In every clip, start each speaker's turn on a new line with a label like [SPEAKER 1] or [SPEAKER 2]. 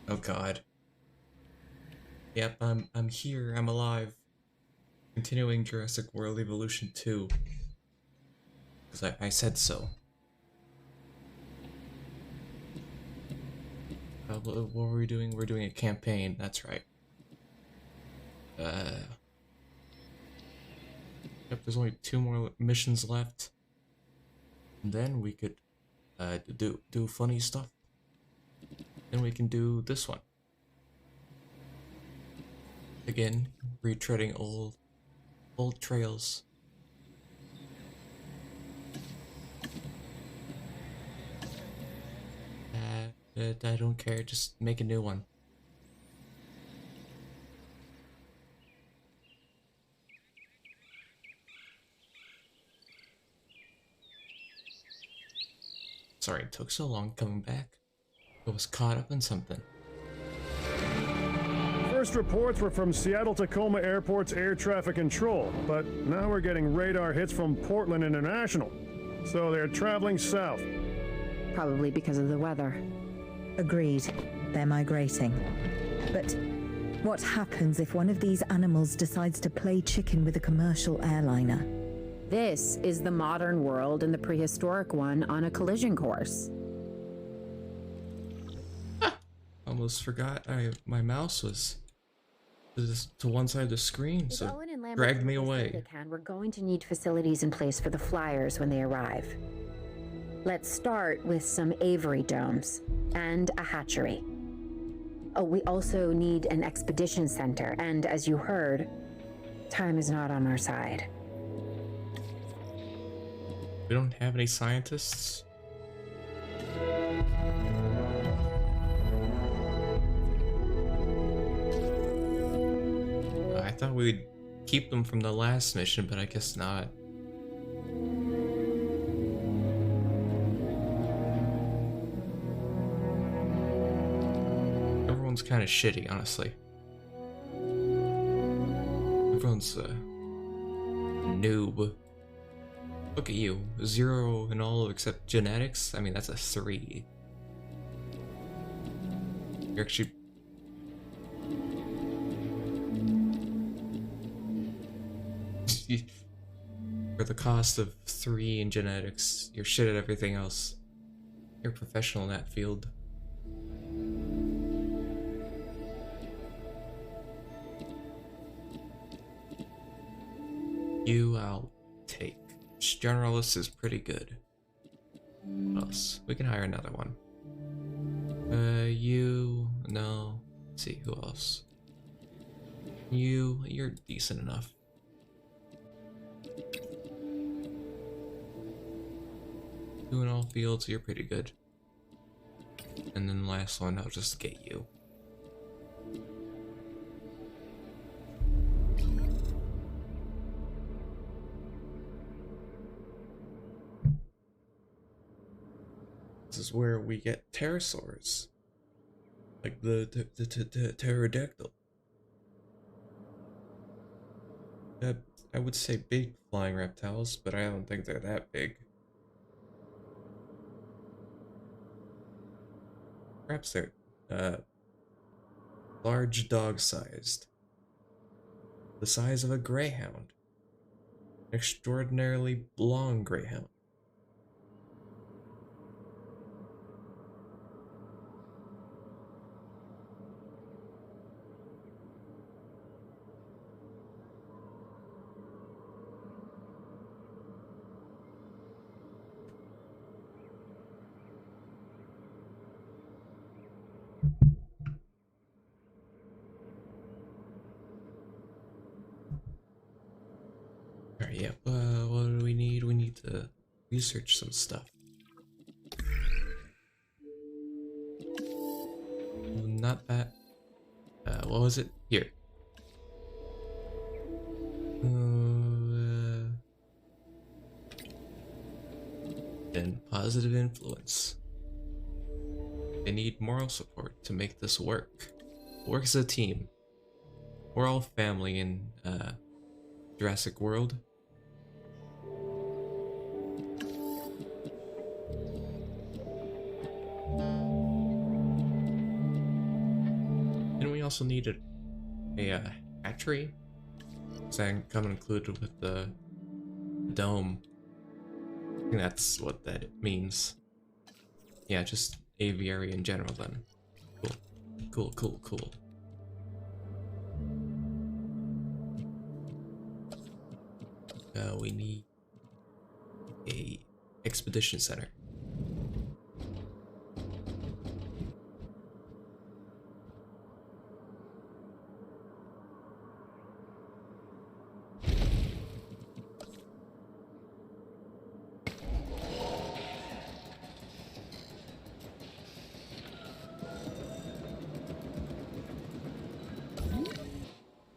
[SPEAKER 1] Oh god. Yep, I'm here. I'm alive. Continuing Jurassic World Evolution 2. Because I said so. What were we doing? We're doing a campaign. That's right. Yep, there's only 2 more missions left. And then we could do funny stuff. Then we can do this one. Again, retreading old trails. I don't care, just make a new one. Sorry it took so long coming back. I was caught up in something.
[SPEAKER 2] First reports were from Seattle-Tacoma Airport's air traffic control, but now we're getting radar hits from Portland International. So they're traveling south.
[SPEAKER 3] Probably because of the weather.
[SPEAKER 4] Agreed. They're migrating. But what happens if one of these animals decides to play chicken with a commercial airliner?
[SPEAKER 3] This is the modern world and the prehistoric one on a collision course.
[SPEAKER 1] Almost forgot my mouse was to one side of the screen, so dragged me away.
[SPEAKER 3] We're going to need facilities in place for the flyers when they arrive. Let's start with some aviary domes and a hatchery. Oh, we also need an expedition center, and as you heard, time is not on our side.
[SPEAKER 1] We don't have any scientists. I thought we'd keep them from the last mission, but I guess not. Everyone's kind of shitty, honestly. Everyone's a noob. Look at you, 0 in all except genetics. I mean, that's a 3. You're actually for the cost of 3 in genetics, you're shit at everything else. You're a professional in that field. You, I'll take. Generalist is pretty good. What else? We can hire another one. You... No. Let's see, who else? You're decent enough. You in all fields, you're pretty good. And then the last one, I'll just get you. This is where we get pterosaurs, like the pterodactyl. I would say big flying reptiles, but I don't think they're that big. Perhaps they're large dog-sized, the size of a greyhound, extraordinarily long greyhound. Alright, yeah, what do we need? We need to research some stuff. Not that. What was it? Here. And positive influence. They need moral support to make this work. Work as a team. We're all family in Jurassic World. also needed a hatchery. Does that come included with the dome? I think that's what that means. Yeah, just aviary in general then. Cool. Cool, cool, cool. We need a expedition center.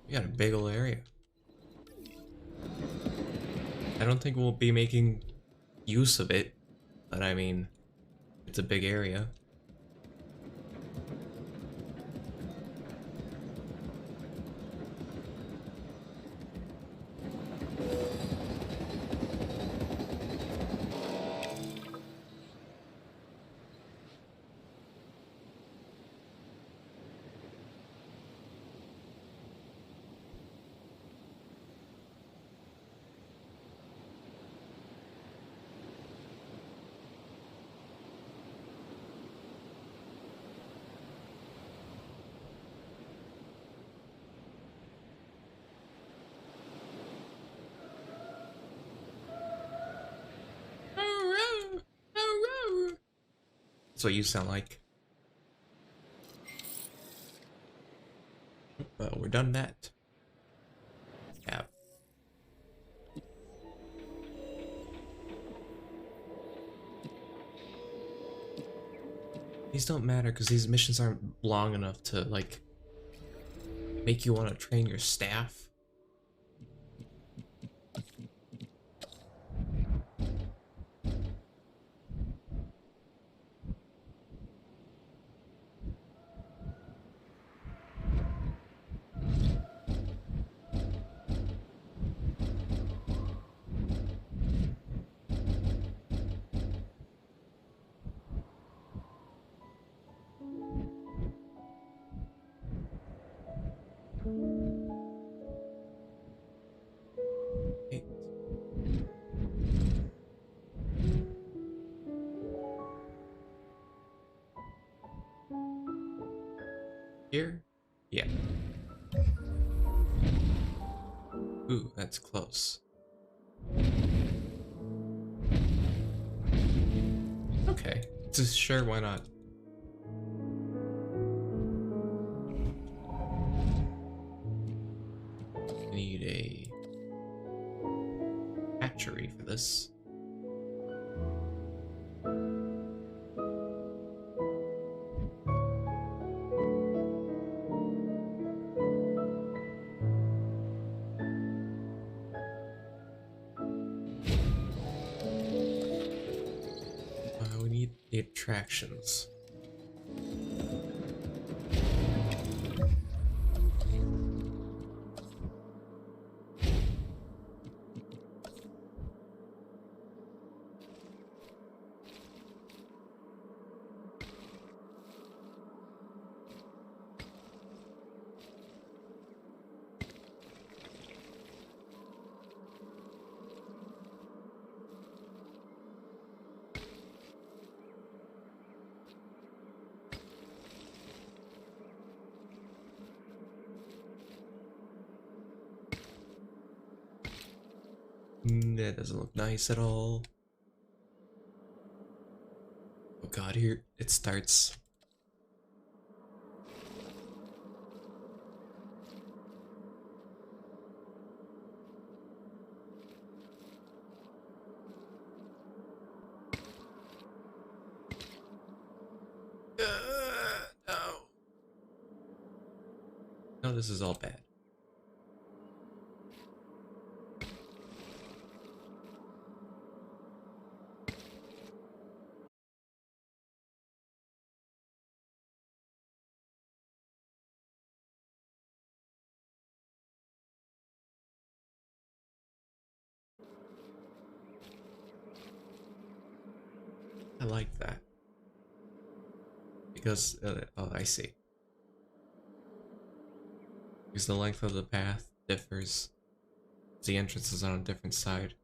[SPEAKER 1] We got a big old area. I don't think we'll be making use of it, but I mean, it's a big area. That's what you sound like. Well, we're done that. Yeah. These don't matter because these missions aren't long enough to, like, make you want to train your staff. Hey. Here? Yeah. Ooh, that's close. Okay. Just sure, why not? Need a hatchery for this. We need the attractions. That doesn't look nice at all. Oh god, here it starts. No. No, this is all bad. I like that. Because, oh, I see. Because the length of the path differs. The entrance is on a different side.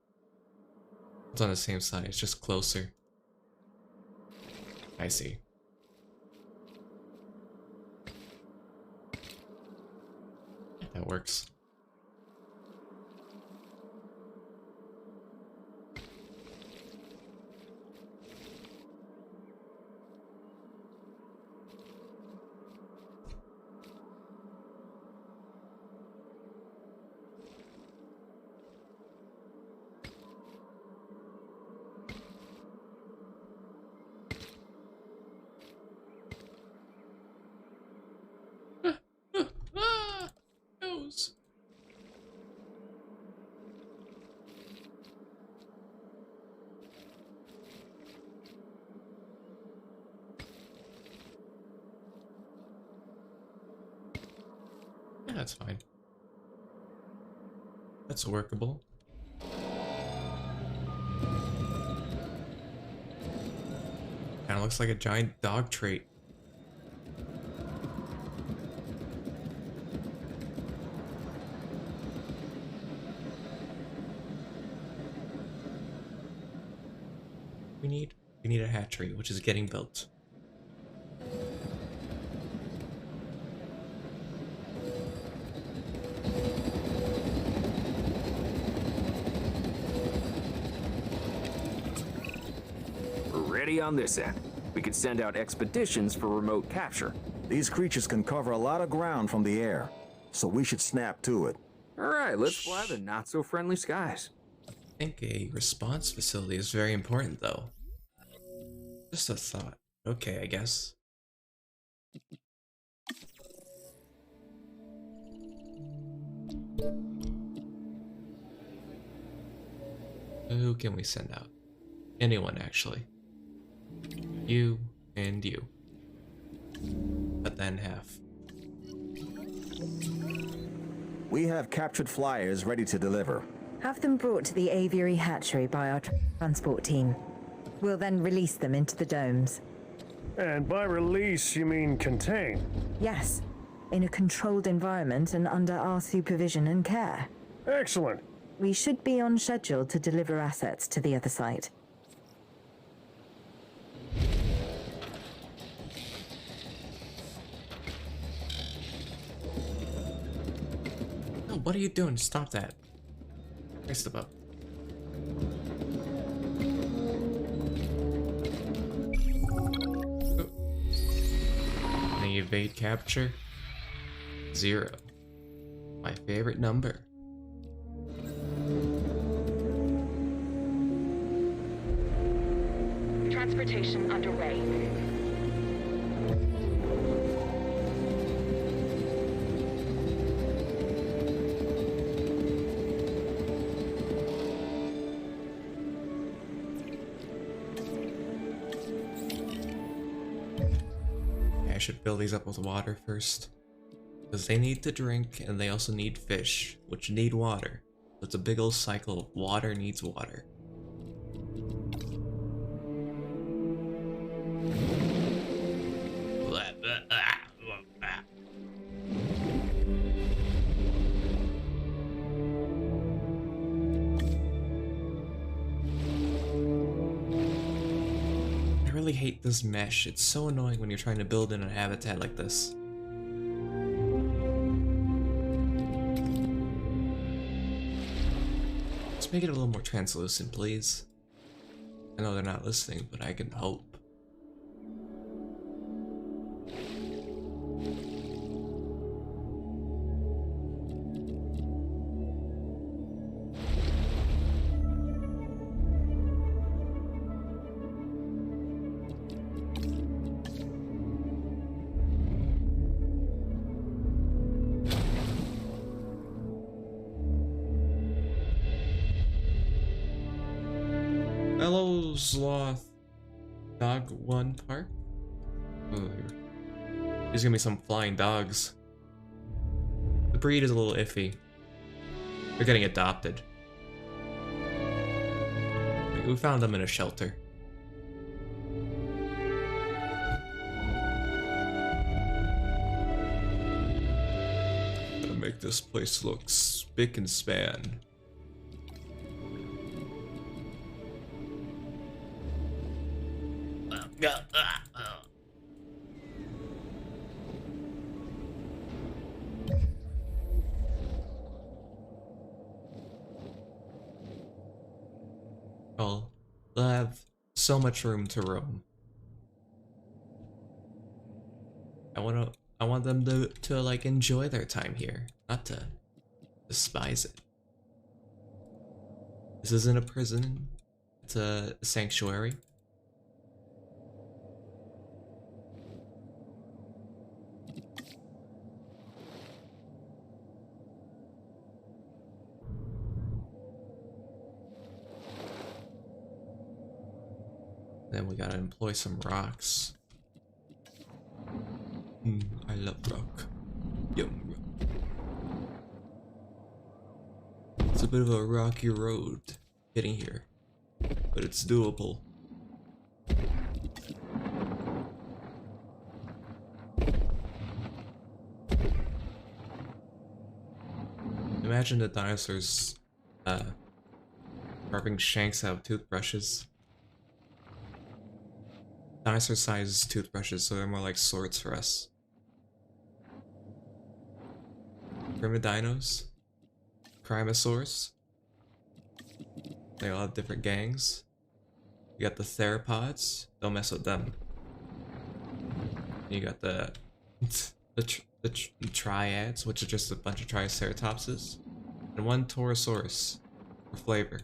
[SPEAKER 1] It's on the same side, it's just closer. I see. That works. Nose. Yeah, that's fine. That's workable. Kinda looks like a giant dog trait. We need a hatchery, which is getting built.
[SPEAKER 5] We're ready on this end. We could send out expeditions for remote capture.
[SPEAKER 6] These creatures can cover a lot of ground from the air, so we should snap to it.
[SPEAKER 5] All right, let's fly the not-so-friendly skies.
[SPEAKER 1] I think a response facility is very important, though. Just a thought. Okay, I guess. Who can we send out? Anyone, actually. You and you. Cut that in half.
[SPEAKER 6] We have captured flyers ready to deliver.
[SPEAKER 4] Have them brought to the aviary hatchery by our transport team. We'll then release them into the domes.
[SPEAKER 2] And by release, you mean contain?
[SPEAKER 4] Yes, in a controlled environment and under our supervision and care.
[SPEAKER 2] Excellent.
[SPEAKER 4] We should be on schedule to deliver assets to the other site.
[SPEAKER 1] No, what are you doing? Stop that. Raise the boat. Evade capture? 0. My favorite number.
[SPEAKER 3] Transportation underway.
[SPEAKER 1] I should fill these up with water first. Because they need to drink and they also need fish, which need water. So it's a big old cycle of water needs water. I really hate this mesh. It's so annoying when you're trying to build in a habitat like this. Let's make it a little more translucent, please. I know they're not listening, but I can hope. Hello, Sloth. Dog 1 Park? Oh, there's gonna be some flying dogs. The breed is a little iffy. They're getting adopted. We found them in a shelter. Put them make this place look spick and span. Well, they'll have so much room to roam. I want them to like enjoy their time here, not to despise it. This isn't a prison, it's a sanctuary. Then we gotta employ some rocks. I love rock. Yum. It's a bit of a rocky road getting here, but it's doable. Imagine the dinosaurs carving shanks out of toothbrushes. Dinosaur-sized toothbrushes, so they're more like swords for us. Primitive dinos, Crimosaurs. They all have different gangs. You got the theropods. Don't mess with them. You got the triads, which are just a bunch of triceratopses, and one torosaurus for flavor.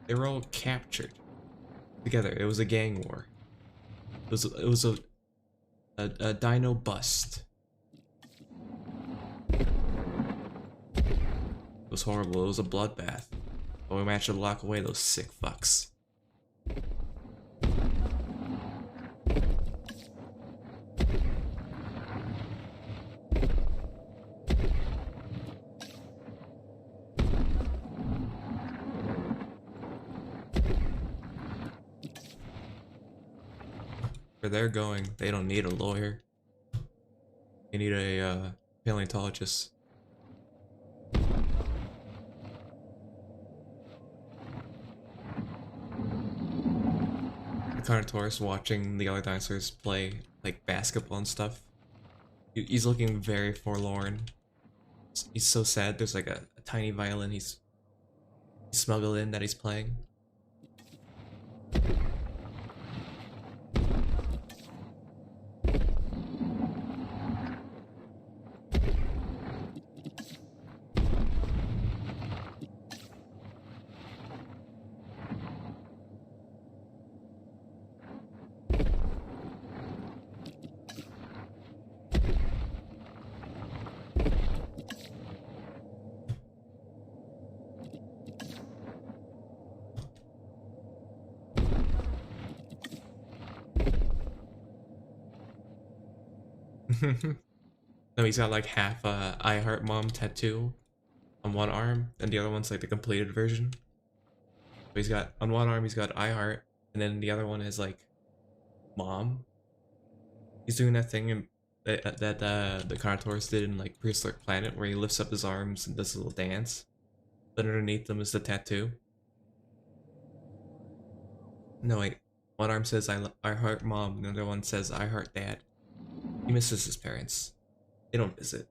[SPEAKER 1] They were all captured together. It was a gang war. It was a dino bust. It was horrible. It was a bloodbath. But we managed to lock away those sick fucks. Where they're going, they don't need a lawyer. They need a paleontologist. The Carnotaurus watching the other dinosaurs play like basketball and stuff. He's looking very forlorn. He's so sad. There's like a tiny violin he's smuggled in that he's playing. No, he's got like half a I Heart Mom tattoo on one arm, and the other one's like the completed version. So he's got, on one arm he's got I Heart, and then the other one is like Mom. He's doing that thing that the Carnotaurus did in like Prehistoric Planet, where he lifts up his arms and does a little dance. But underneath them is the tattoo. No wait, one arm says I Heart Mom, and the other one says I Heart Dad. He misses his parents. They don't visit.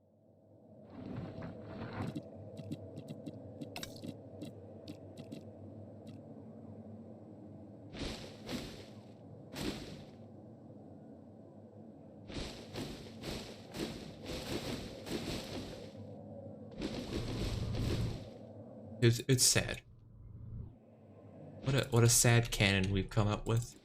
[SPEAKER 1] It's sad. What a sad canon we've come up with.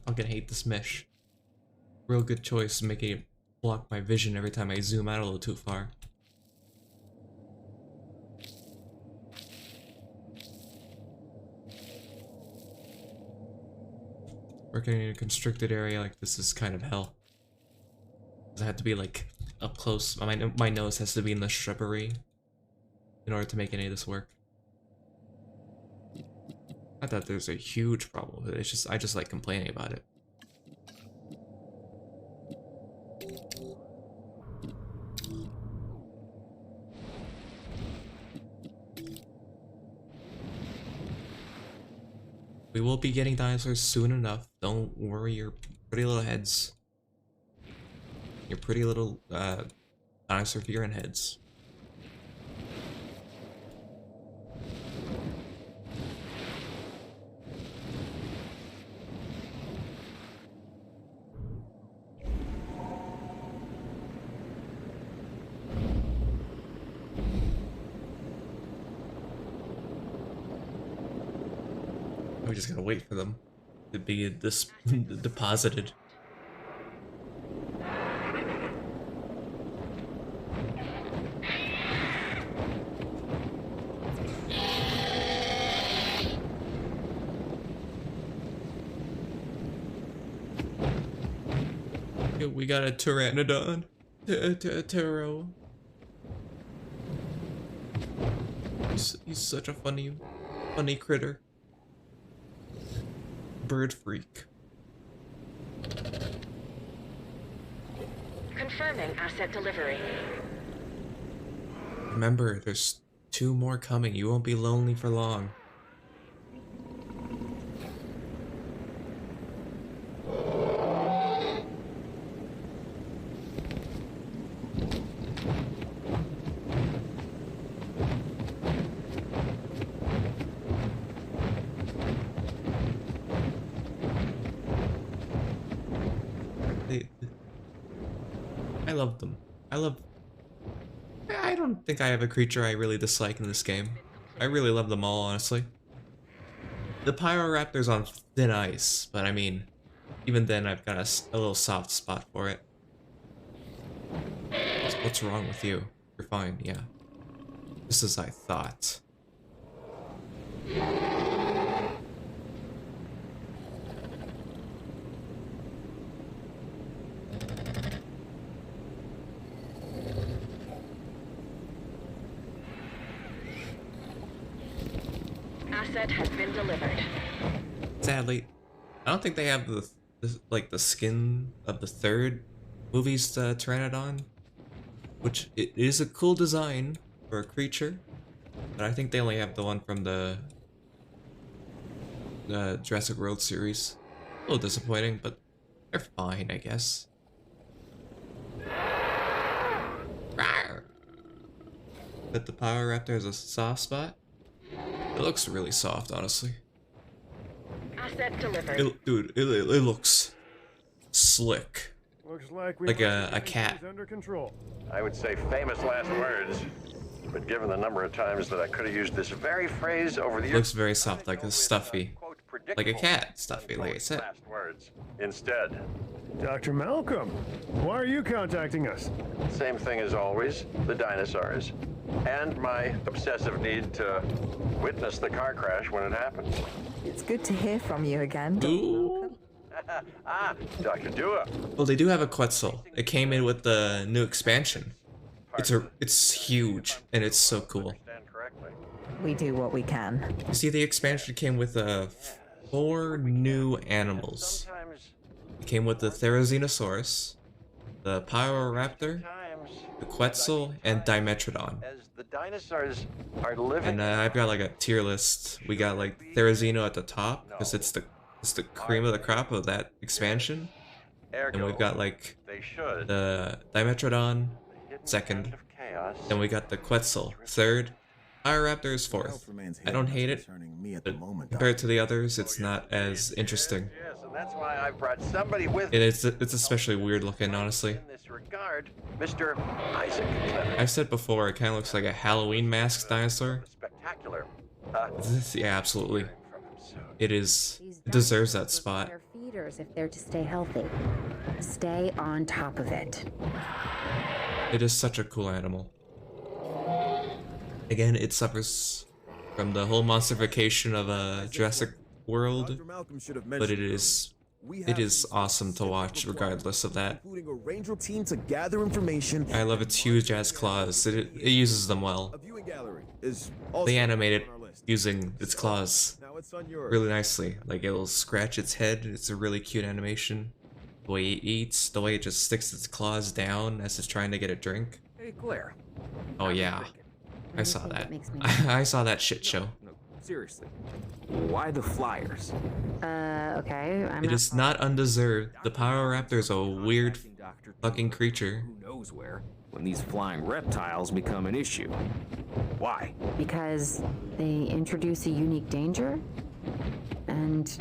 [SPEAKER 1] I'm gonna hate this mesh. Real good choice making it block my vision every time I zoom out a little too far. Working in a constricted area like this is kind of hell. I have to be like up close. My nose has to be in the shrubbery in order to make any of this work. Not that there's a huge problem with it. It's just I just like complaining about it. We will be getting dinosaurs soon enough. Don't worry your pretty little heads. Your pretty little dinosaur fearing heads. We just gotta wait for them to be deposited. We got a pteranodon. Taro. He's such a funny critter. Bird freak.
[SPEAKER 3] Confirming asset delivery.
[SPEAKER 1] Remember, there's 2 more coming. You won't be lonely for long. I love them. I don't think I have a creature I really dislike in this game. I really love them all, honestly. The Pyroraptor's on thin ice, but I mean, even then I've got a little soft spot for it. What's wrong with you? You're fine, yeah. Just as I thought.
[SPEAKER 3] Asset has been delivered.
[SPEAKER 1] Sadly, I don't think they have the skin of the 3rd movie's Pteranodon, which it is a cool design for a creature, but I think they only have the one from the Jurassic World series. A little disappointing, but they're fine, I guess. Rawr. But the Pyroraptor has a soft spot. It looks really soft, honestly.
[SPEAKER 3] Asset delivered.
[SPEAKER 1] Dude, it looks slick.
[SPEAKER 2] Looks like we
[SPEAKER 1] Like
[SPEAKER 2] might
[SPEAKER 1] a
[SPEAKER 2] have
[SPEAKER 1] cat.
[SPEAKER 2] things under control.
[SPEAKER 7] I would say famous last words, but given the number of times that I could have used this very phrase over the years,
[SPEAKER 1] Looks very soft, like a stuffy. Like a cat stuffy, like I said.
[SPEAKER 7] last words. Instead,
[SPEAKER 2] Dr. Malcolm, why are you contacting us?
[SPEAKER 7] same thing as always, the dinosaurs, and my obsessive need to witness the car crash when it happened.
[SPEAKER 4] It's good to hear from you again, Dr.
[SPEAKER 1] Ooh.
[SPEAKER 7] Ah, Dr. Dua.
[SPEAKER 1] Well, they do have a Quetzal. It came in with the new expansion. It's huge and it's so cool.
[SPEAKER 7] Understand correctly.
[SPEAKER 4] We do what we can.
[SPEAKER 1] You see, the expansion came with 4 new animals.
[SPEAKER 7] Sometimes,
[SPEAKER 1] It came with the Therizinosaurus, the Pyroraptor,
[SPEAKER 7] times,
[SPEAKER 1] the Quetzal, and Dimetrodon.
[SPEAKER 7] as the dinosaurs are living.
[SPEAKER 1] And I've got like a tier list. We got like Therizino at the top because it's the cream of the crop of that expansion. And
[SPEAKER 7] Ergo,
[SPEAKER 1] we've got like
[SPEAKER 7] they should.
[SPEAKER 1] the Dimetrodon
[SPEAKER 7] Hidden
[SPEAKER 1] second.
[SPEAKER 7] source of chaos.
[SPEAKER 1] Then we got the Quetzal third. Pyroraptor is 4th. I don't hate it,
[SPEAKER 6] Me at the
[SPEAKER 1] but
[SPEAKER 6] moment,
[SPEAKER 1] compared to the others, it's not as interesting.
[SPEAKER 7] Yes, and that's why I brought somebody with me
[SPEAKER 1] It's especially weird looking, honestly.
[SPEAKER 7] in this regard, Mr. Isaac Clemens.
[SPEAKER 1] I said before, it kind of looks like a Halloween masked dinosaur.
[SPEAKER 7] Spectacular.
[SPEAKER 1] Yeah, absolutely.
[SPEAKER 7] From him soon.
[SPEAKER 1] It is.
[SPEAKER 3] These
[SPEAKER 1] It deserves that
[SPEAKER 3] dinosaurs
[SPEAKER 1] spot.
[SPEAKER 3] need their feeders if they're to stay healthy. Stay on top of it.
[SPEAKER 1] It is such a cool animal. Again, it suffers from the whole monstrification of Jurassic World,
[SPEAKER 6] Dr. Malcolm should have
[SPEAKER 1] but
[SPEAKER 6] mentioned
[SPEAKER 1] it is it is awesome to watch regardless of that.
[SPEAKER 8] Including a ranger team to gather information.
[SPEAKER 1] I love its huge ass claws. It uses them well.
[SPEAKER 8] A viewing gallery is also
[SPEAKER 1] They animate it
[SPEAKER 8] on our list.
[SPEAKER 1] using its claws
[SPEAKER 8] Now it's on yours.
[SPEAKER 1] really nicely. Like it'll scratch its head. It's a really cute animation. The way it eats, the way it just sticks its claws down as it's trying to get a drink.
[SPEAKER 5] Hey, Claire.
[SPEAKER 1] Oh yeah, I
[SPEAKER 3] you
[SPEAKER 1] saw
[SPEAKER 3] think it
[SPEAKER 1] that.
[SPEAKER 3] makes me
[SPEAKER 1] I saw that shit show.
[SPEAKER 5] No, seriously. Why the flyers?
[SPEAKER 3] Okay.
[SPEAKER 1] It is not undeserved. The Power Raptor is a weird fucking creature.
[SPEAKER 5] Who knows where? When these flying reptiles become an issue. Why?
[SPEAKER 3] Because they introduce a unique danger? And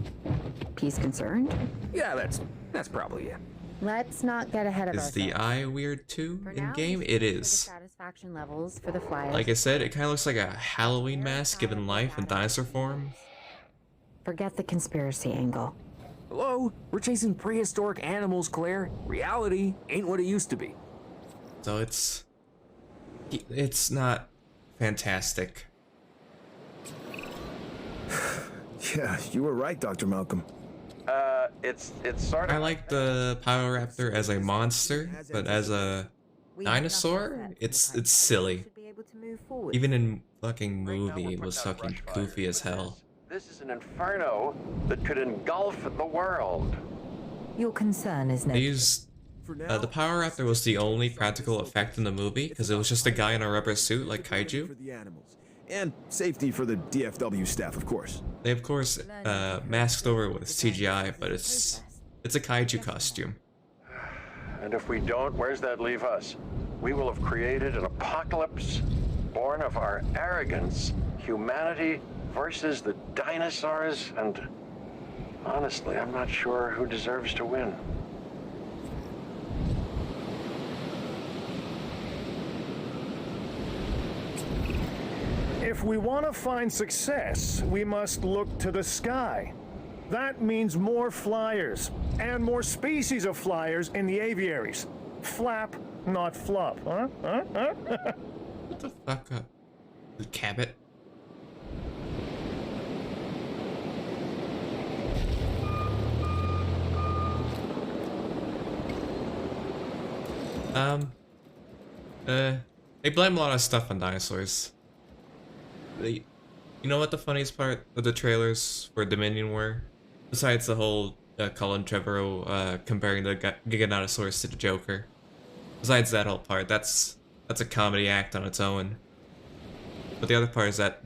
[SPEAKER 3] he's concerned?
[SPEAKER 5] Yeah, that's probably it.
[SPEAKER 3] Let's not get ahead of
[SPEAKER 1] Is
[SPEAKER 3] ourselves.
[SPEAKER 1] the eye weird too
[SPEAKER 3] For
[SPEAKER 1] in
[SPEAKER 3] now,
[SPEAKER 1] game?
[SPEAKER 3] we
[SPEAKER 1] It
[SPEAKER 3] should look at the
[SPEAKER 1] is.
[SPEAKER 3] satisfaction levels for the flyers.
[SPEAKER 1] Like I said, it kind of looks like a Halloween mask given life in dinosaur form.
[SPEAKER 3] Forget the conspiracy angle.
[SPEAKER 5] Hello? We're chasing prehistoric animals, Claire. Reality ain't what it used to be.
[SPEAKER 1] So it's not fantastic.
[SPEAKER 8] Yeah, you were right, Dr. Malcolm.
[SPEAKER 7] It's sort of.
[SPEAKER 1] I like the Power Raptor as a monster, but as a dinosaur, it's silly.
[SPEAKER 4] Should be able to move forward.
[SPEAKER 1] Even in fucking
[SPEAKER 7] Right now
[SPEAKER 1] movie,
[SPEAKER 7] we're
[SPEAKER 1] it was
[SPEAKER 7] putting out
[SPEAKER 1] fucking
[SPEAKER 7] brush
[SPEAKER 1] goofy
[SPEAKER 7] fires,
[SPEAKER 1] as
[SPEAKER 7] but
[SPEAKER 1] hell.
[SPEAKER 7] This is an inferno that could engulf the world.
[SPEAKER 4] Your concern is
[SPEAKER 1] They
[SPEAKER 4] noted.
[SPEAKER 1] used
[SPEAKER 8] For now,
[SPEAKER 1] the Power Raptor was the only practical effect in the movie because it was just a guy in a rubber suit like
[SPEAKER 8] for
[SPEAKER 1] kaiju.
[SPEAKER 8] the animals. And safety for the DFW staff, of course.
[SPEAKER 1] They of course masked over with CGI, but it's a kaiju costume.
[SPEAKER 7] And if we don't, where's that leave us? We will have created an apocalypse born of our arrogance, humanity versus the dinosaurs, and honestly, I'm not sure who deserves to win.
[SPEAKER 2] If we want to find success, we must look to the sky. That means more flyers, and more species of flyers in the aviaries. Flap, not flop, huh?
[SPEAKER 1] What the fuck up? The Cabot? They blame a lot of stuff on dinosaurs. You know what the funniest part of the trailers for Dominion were? Besides the whole Colin Trevorrow comparing the Giganotosaurus to the Joker. Besides that whole part, that's a comedy act on its own. But the other part is that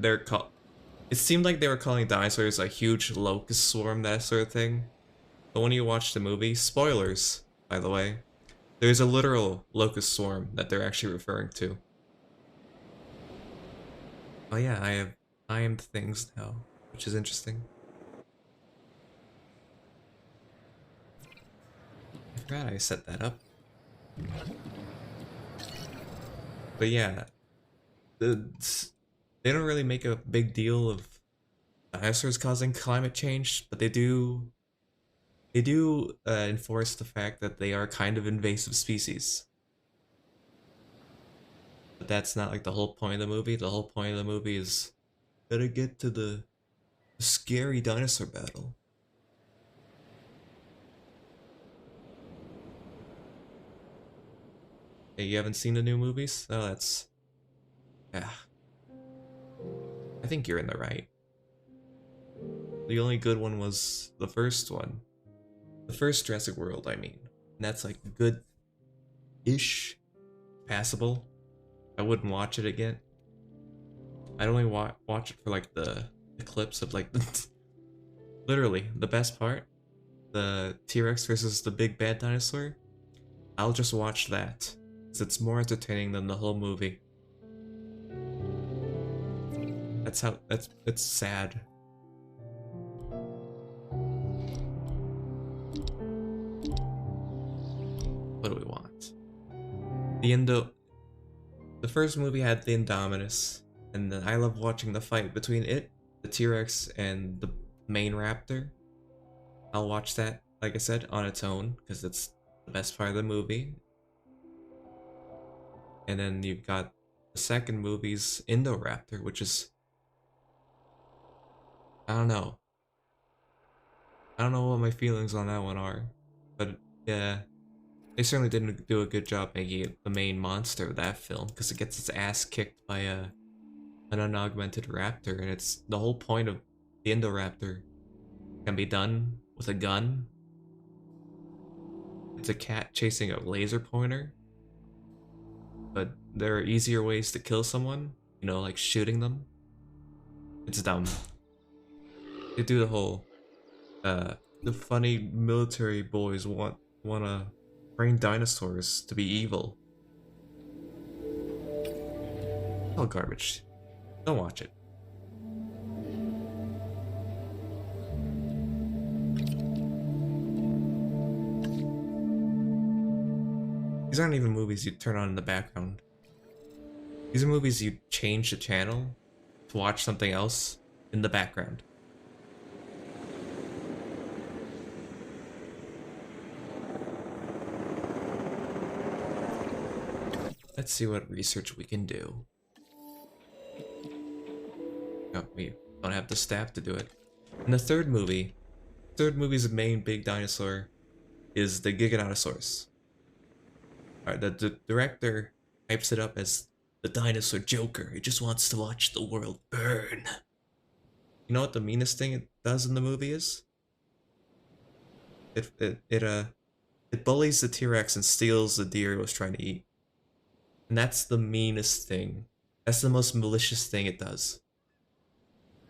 [SPEAKER 1] it seemed like they were calling dinosaurs a huge locust swarm, that sort of thing. But when you watch the movie, spoilers, by the way, there's a literal locust swarm that they're actually referring to. Oh yeah, I have timed things now, which is interesting. I forgot I set that up. But yeah, they don't really make a big deal of dinosaurs causing climate change, but they do enforce the fact that they are kind of invasive species. But that's not like the whole point of the movie. The whole point of the movie is gotta get to the scary dinosaur battle. Hey, you haven't seen the new movies? Oh, that's... yeah. I think you're in the right. The only good one was the first one. The first Jurassic World, I mean. And that's like good-ish. Passable. I wouldn't watch it again. I'd only watch it for like the clips of like literally the best part, the T-Rex versus the big bad dinosaur. I'll just watch that because it's more entertaining than the whole movie. It's sad. What do we want? The first movie had the Indominus, and then I love watching the fight between it, the T-Rex, and the main raptor. I'll watch that, like I said, on its own, because it's the best part of the movie. And then you've got the second movie's Indoraptor, which is... I don't know. I don't know what my feelings on that one are, but yeah, they certainly didn't do a good job making it the main monster of that film, because it gets its ass kicked by an unaugmented raptor, and it's the whole point of the Indoraptor can be done with a gun. It's a cat chasing a laser pointer, but there are easier ways to kill someone, you know, like shooting them. It's dumb. They do the whole, the funny military boys wanna train dinosaurs to be evil. All garbage. Don't watch it. These aren't even movies you turn on in the background. These are movies you change the channel to watch something else in the background. Let's see what research we can do. Oh, we don't have the staff to do it. In the third movie's main big dinosaur is the Giganotosaurus. Alright, the director hypes it up as the dinosaur Joker. He just wants to watch the world burn. You know what the meanest thing it does in the movie is? It bullies the T-Rex and steals the deer it was trying to eat. And that's the meanest thing. That's the most malicious thing it does.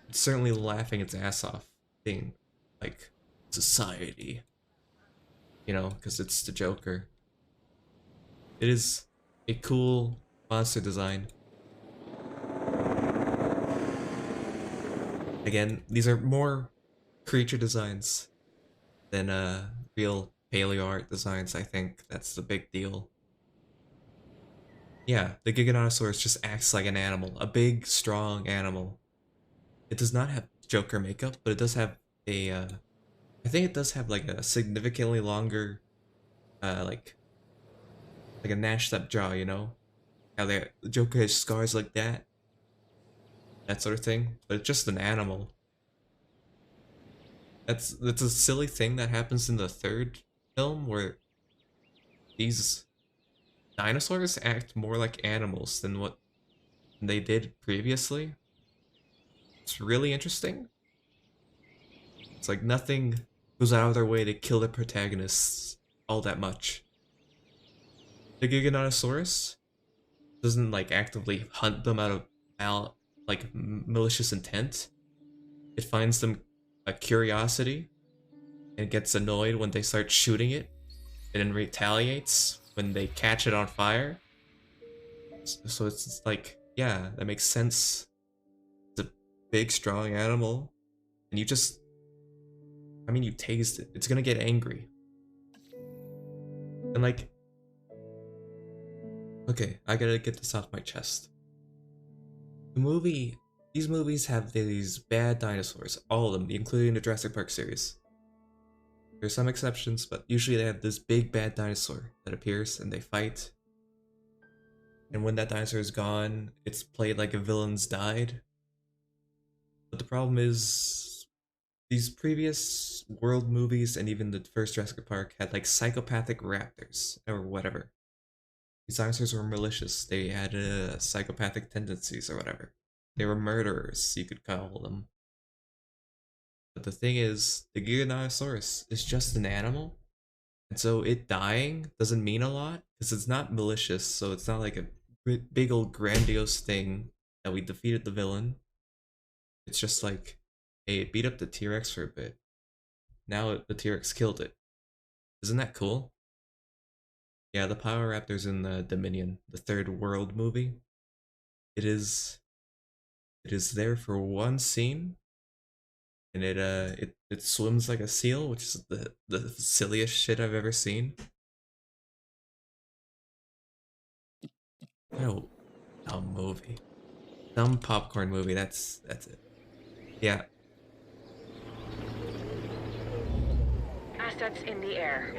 [SPEAKER 1] It's certainly laughing its ass off, being like society. You know, because it's the Joker. It is a cool monster design. Again, these are more creature designs than real paleo art designs, I think. That's the big deal. Yeah, the Giganotosaurus just acts like an animal, a big, strong animal. It does not have Joker makeup, but it does have a, I think it does have like a significantly longer, like a gnashed up jaw, you know? How the Joker has scars like that. That sort of thing, but it's just an animal. That's a silly thing that happens in the third film where these dinosaurs act more like animals than what they did previously. It's really interesting. It's like nothing goes out of their way to kill the protagonists all that much. The Giganotosaurus doesn't like actively hunt them out of malicious intent. It finds them a curiosity and gets annoyed when they start shooting it, and then retaliates when they catch it on fire. So it's like, yeah, that makes sense. It's a big, strong animal, and you just, I mean, you taste it. It's gonna get angry. And like, okay, I gotta get this off my chest. These movies have these bad dinosaurs, all of them, including the Jurassic Park series. There's some exceptions, but usually they have this big bad dinosaur that appears and they fight. And when that dinosaur is gone, it's played like a villain's died. But the problem is, these previous world movies and even the first Jurassic Park had like psychopathic raptors or whatever. These dinosaurs were malicious. They had psychopathic tendencies or whatever. They were murderers, you could call them. But the thing is, the Giganotosaurus is just an animal. And so it dying doesn't mean a lot, because it's not malicious, so it's not like a big old grandiose thing that we defeated the villain. It's just like, hey, it beat up the T-Rex for a bit. Now the T-Rex killed it. Isn't that cool? Yeah, the Power Raptor's in the Dominion, the third world movie. It is there for one scene, and it swims like a seal, which is the silliest shit I've ever seen. Oh, dumb movie, dumb popcorn movie. That's it. Yeah.
[SPEAKER 9] Assets in the air.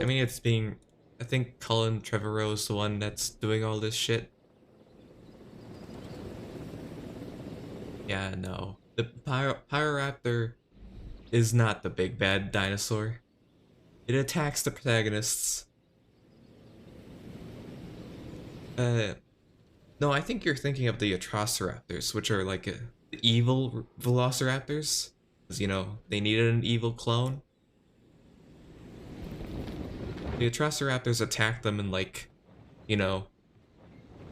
[SPEAKER 1] I mean, it's being. I think Colin Trevorrow's the one that's doing all this shit. Yeah, no. The Pyroraptor is not the big bad dinosaur. It attacks the protagonists. No, I think you're thinking of the Atrociraptors, which are like the evil velociraptors. Because, you know, they needed an evil clone. The Atrociraptors attack them in, like, you know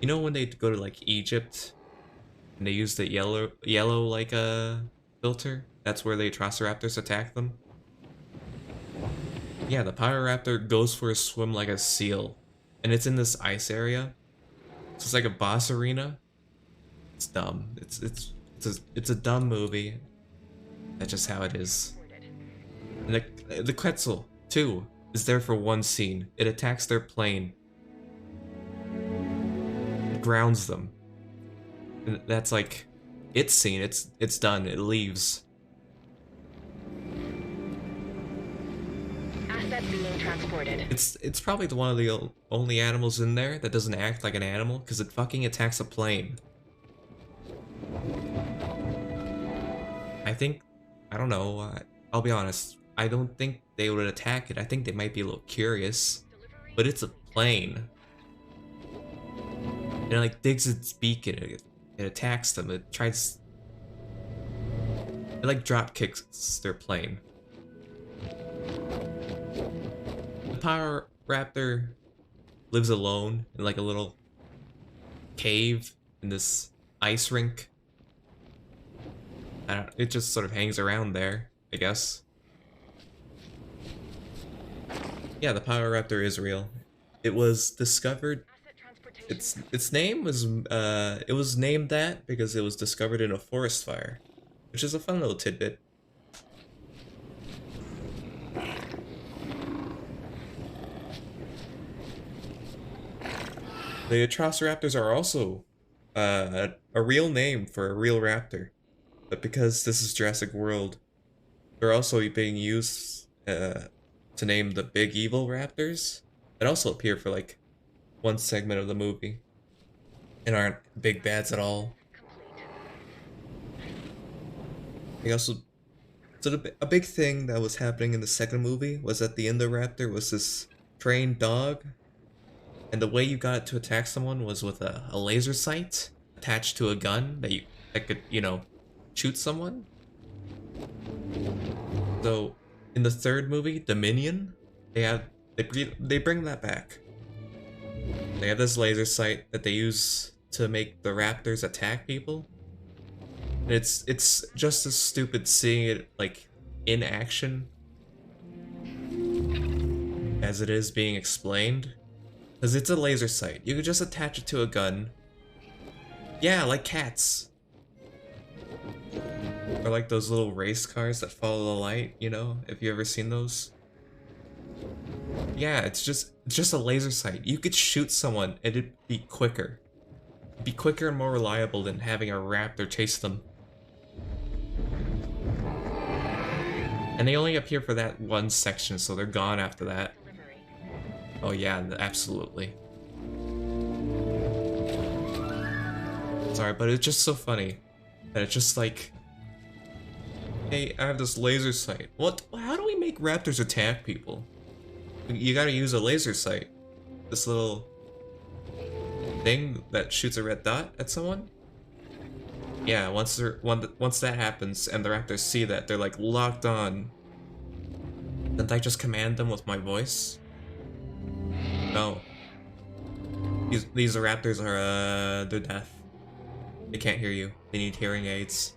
[SPEAKER 1] when they go to like Egypt and they use the yellow like filter? That's where the Atrociraptors attack them. Yeah, the Pyroraptor goes for a swim like a seal, and it's in this ice area. So it's like a boss arena. It's dumb. It's a dumb movie. That's just how it is. And the Quetzal too is there for one scene. It attacks their plane. It grounds them. And that's like its scene. It's done. It leaves.
[SPEAKER 9] Asset being transported.
[SPEAKER 1] It's probably one of the only animals in there that doesn't act like an animal, because it fucking attacks a plane. I don't know, I'll be honest, I don't think they would attack it. I think they might be a little curious, but it's a plane. And it like digs its beak in it, it attacks them, it like drop kicks their plane. The Pyroraptor lives alone in like a little cave in this ice rink. It just sort of hangs around there, I guess. Yeah, the Pyroraptor is real. It was discovered. Its name was it was named that because it was discovered in a forest fire, which is a fun little tidbit. The Atrociraptors are also a real name for a real raptor. But because this is Jurassic World, they're also being used to name the big evil raptors that also appear for like one segment of the movie and aren't big bads at all. They also, so a big thing that was happening in the second movie was that the Indoraptor was this trained dog, and the way you got it to attack someone was with a laser sight attached to a gun that could, you know, shoot someone. So in the third movie, Dominion, they bring that back. They have this laser sight that they use to make the raptors attack people. And it's just as stupid seeing it like in action as it is being explained, because it's a laser sight. You could just attach it to a gun. Yeah, like cats. Or like those little race cars that follow the light, you know, if you ever seen those. Yeah, it's just a laser sight. You could shoot someone and it'd be quicker. It'd be quicker and more reliable than having a raptor chase them. And they only appear for that one section, so they're gone after that. Oh yeah, absolutely. Sorry, but it's just so funny that it's just like, hey, I have this laser sight. What? How do we make raptors attack people? You gotta use a laser sight. This little thing that shoots a red dot at someone? Yeah, once that happens and the raptors see that, they're like locked on. Didn't I just command them with my voice? No. These raptors are, they're deaf. They can't hear you. They need hearing aids.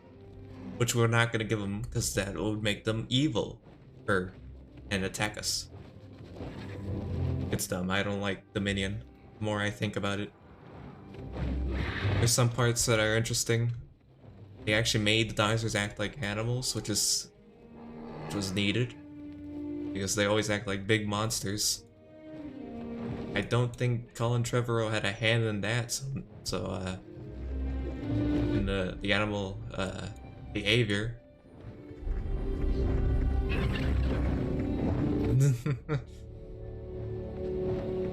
[SPEAKER 1] Which we're not gonna give them, because that would make them evil. And attack us. It's dumb. I don't like Dominion. The more I think about it. There's some parts that are interesting. They actually made the dinosaurs act like animals, which was needed. Because they always act like big monsters. I don't think Colin Trevorrow had a hand in that, so in the animal behavior.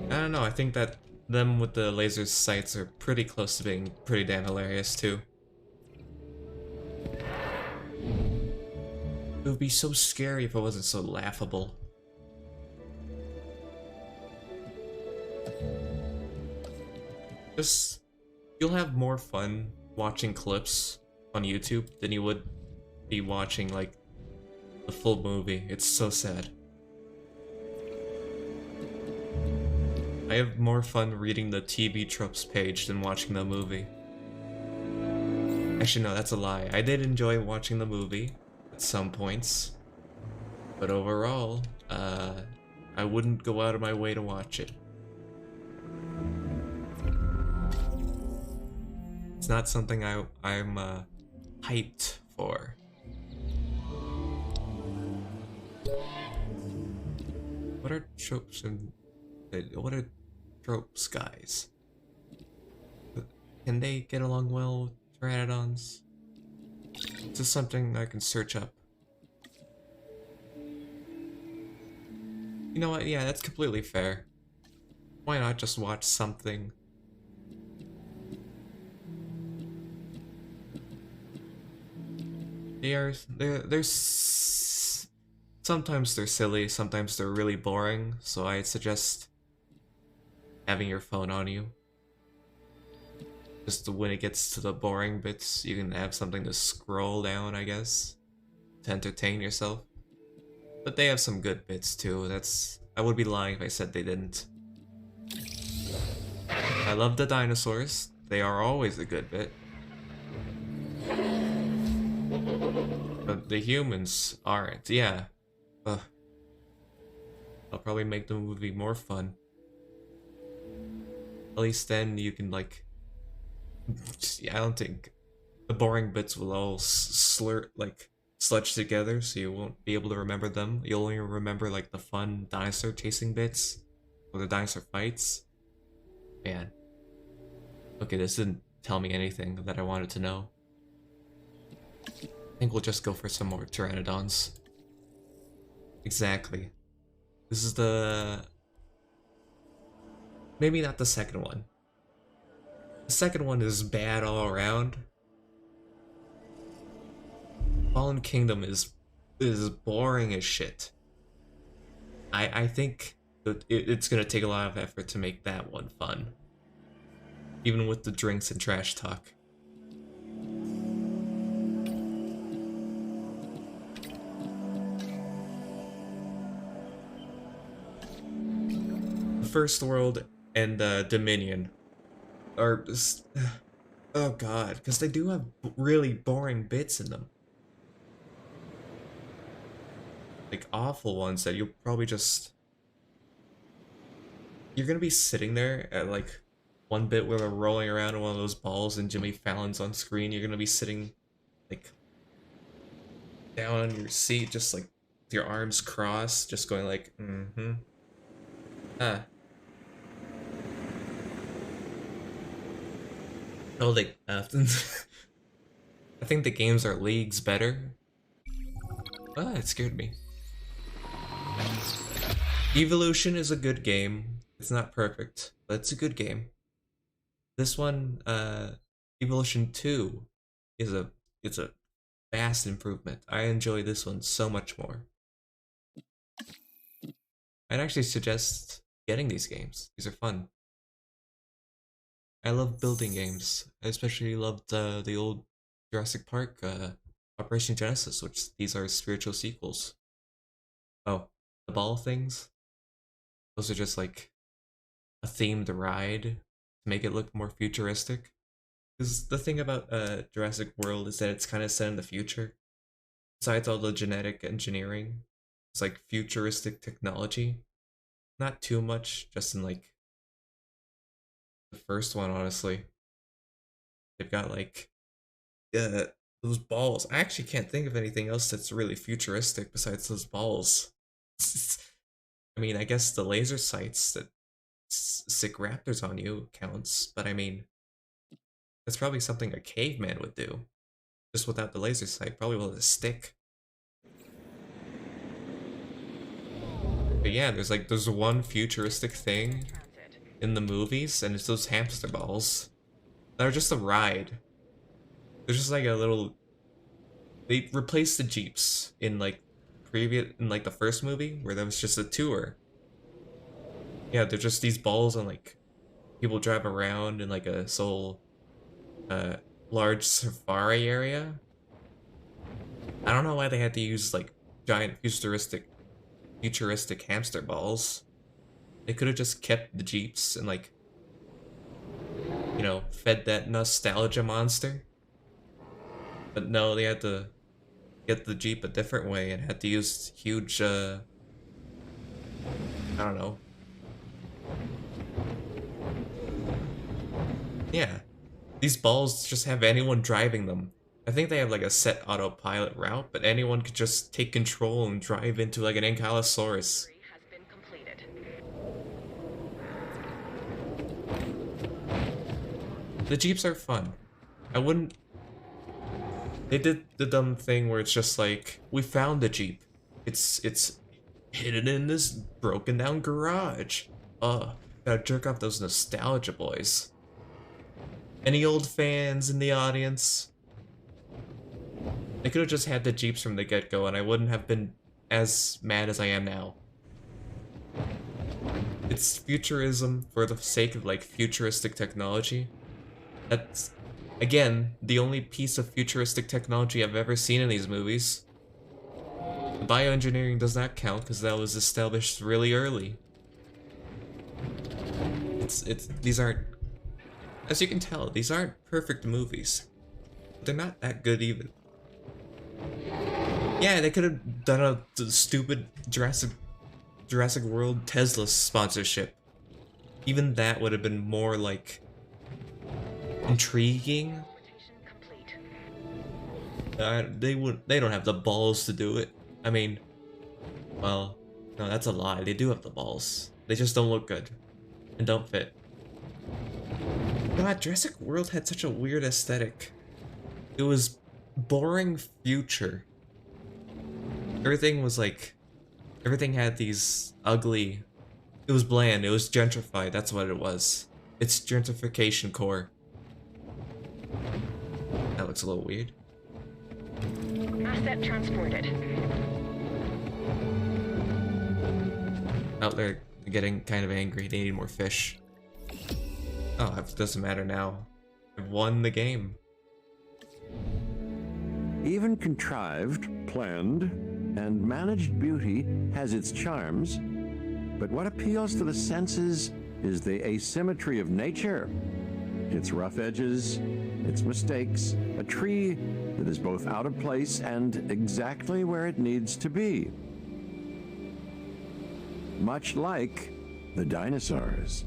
[SPEAKER 1] I don't know, I think that them with the laser sights are pretty close to being pretty damn hilarious too. would be so scary if it wasn't so laughable. Just, you'll have more fun watching clips on YouTube than you would be watching, like, the full movie. It's so sad. I have more fun reading the TV tropes page than watching the movie. Actually, no, that's a lie. I did enjoy watching the movie at some points, but overall, I wouldn't go out of my way to watch it. It's not something I'm hyped for. What are tropes and what are tropes, guys? Can they get along well with pteranodons? Is this something I can search up? You know what? Yeah, that's completely fair. Why not just watch something? Sometimes they're silly, sometimes they're really boring, so I suggest having your phone on you. Just when it gets to the boring bits, you can have something to scroll down, I guess, to entertain yourself. But they have some good bits too. I would be lying if I said they didn't. I love the dinosaurs. They are always a good bit. But the humans aren't, yeah. Ugh. I'll probably make the movie more fun. At least then you can, like... I don't think the boring bits will all sludge together, so you won't be able to remember them. You'll only remember, like, the fun dinosaur chasing bits, or the dinosaur fights. Man. Okay, this didn't tell me anything that I wanted to know. I think we'll just go for some more pteranodons. Exactly. This is the... Maybe not the second one. The second one is bad all around. Fallen Kingdom is boring as shit. I think that it's gonna take a lot of effort to make that one fun. Even with the drinks and trash talk. First World and Dominion are just, oh god, because they do have really boring bits in them, like awful ones that you'll probably you're gonna be sitting there at like one bit where they're rolling around in one of those balls and Jimmy Fallon's on screen. You're gonna be sitting like down on your seat, just like with your arms crossed, just going like Oh, they often. I think the games are leagues better. Ah, it scared me. Evolution is a good game. It's not perfect, but it's a good game. This one, Evolution 2, it's a vast improvement. I enjoy this one so much more. I'd actually suggest getting these games. These are fun. I love building games. I especially loved the old Jurassic Park Operation Genesis, which these are spiritual sequels. Oh, the ball things? Those are just like a themed ride to make it look more futuristic. Because the thing about Jurassic World is that it's kind of set in the future. Besides all the genetic engineering, it's like futuristic technology. Not too much, just in like the first one, honestly. They've got like those balls. I actually can't think of anything else that's really futuristic besides those balls. I mean, I guess the laser sights that sick raptors on you counts, but I mean, that's probably something a caveman would do. Just without the laser sight, probably with a stick. But yeah, there's one futuristic thing in the movies, and it's those hamster balls. They're just a ride. They're just like a little... They replaced the Jeeps in like in like the first movie where there was just a tour. Yeah, they're just these balls and like people drive around in like a large safari area. I don't know why they had to use like giant futuristic hamster balls. They could have just kept the Jeeps and like, you know, fed that nostalgia monster. But no, they had to get the Jeep a different way and had to use huge, I don't know. Yeah, these balls just have anyone driving them. I think they have like a set autopilot route, but anyone could just take control and drive into like an Ankylosaurus. The Jeeps are fun. I wouldn't... They did the dumb thing where it's just like, we found the Jeep. It's hidden in this broken down garage. Gotta jerk off those nostalgia boys. Any old fans in the audience? They could have just had the Jeeps from the get-go and I wouldn't have been as mad as I am now. It's futurism for the sake of like futuristic technology. That's, again, the only piece of futuristic technology I've ever seen in these movies. The bioengineering does not count because that was established really early. These aren't, as you can tell, these aren't perfect movies. But they're not that good even. Yeah, they could have done a stupid Jurassic World Tesla sponsorship. Even that would have been more like intriguing. They don't have the balls to do it. I mean, well, no, that's a lie. They do have the balls. They just don't look good and don't fit. God, Jurassic World had such a weird aesthetic. It was boring future. Everything was like, everything had these ugly, it was bland, it was gentrified, that's what it was. It's gentrification core. That looks a little weird.
[SPEAKER 9] Asset transported.
[SPEAKER 1] Oh, they're getting kind of angry, they need more fish. Oh, it doesn't matter now. I've won the game.
[SPEAKER 7] Even contrived, planned, and managed beauty has its charms, but what appeals to the senses is the asymmetry of nature. Its rough edges, its mistakes, a tree that is both out of place and exactly where it needs to be. Much like the dinosaurs.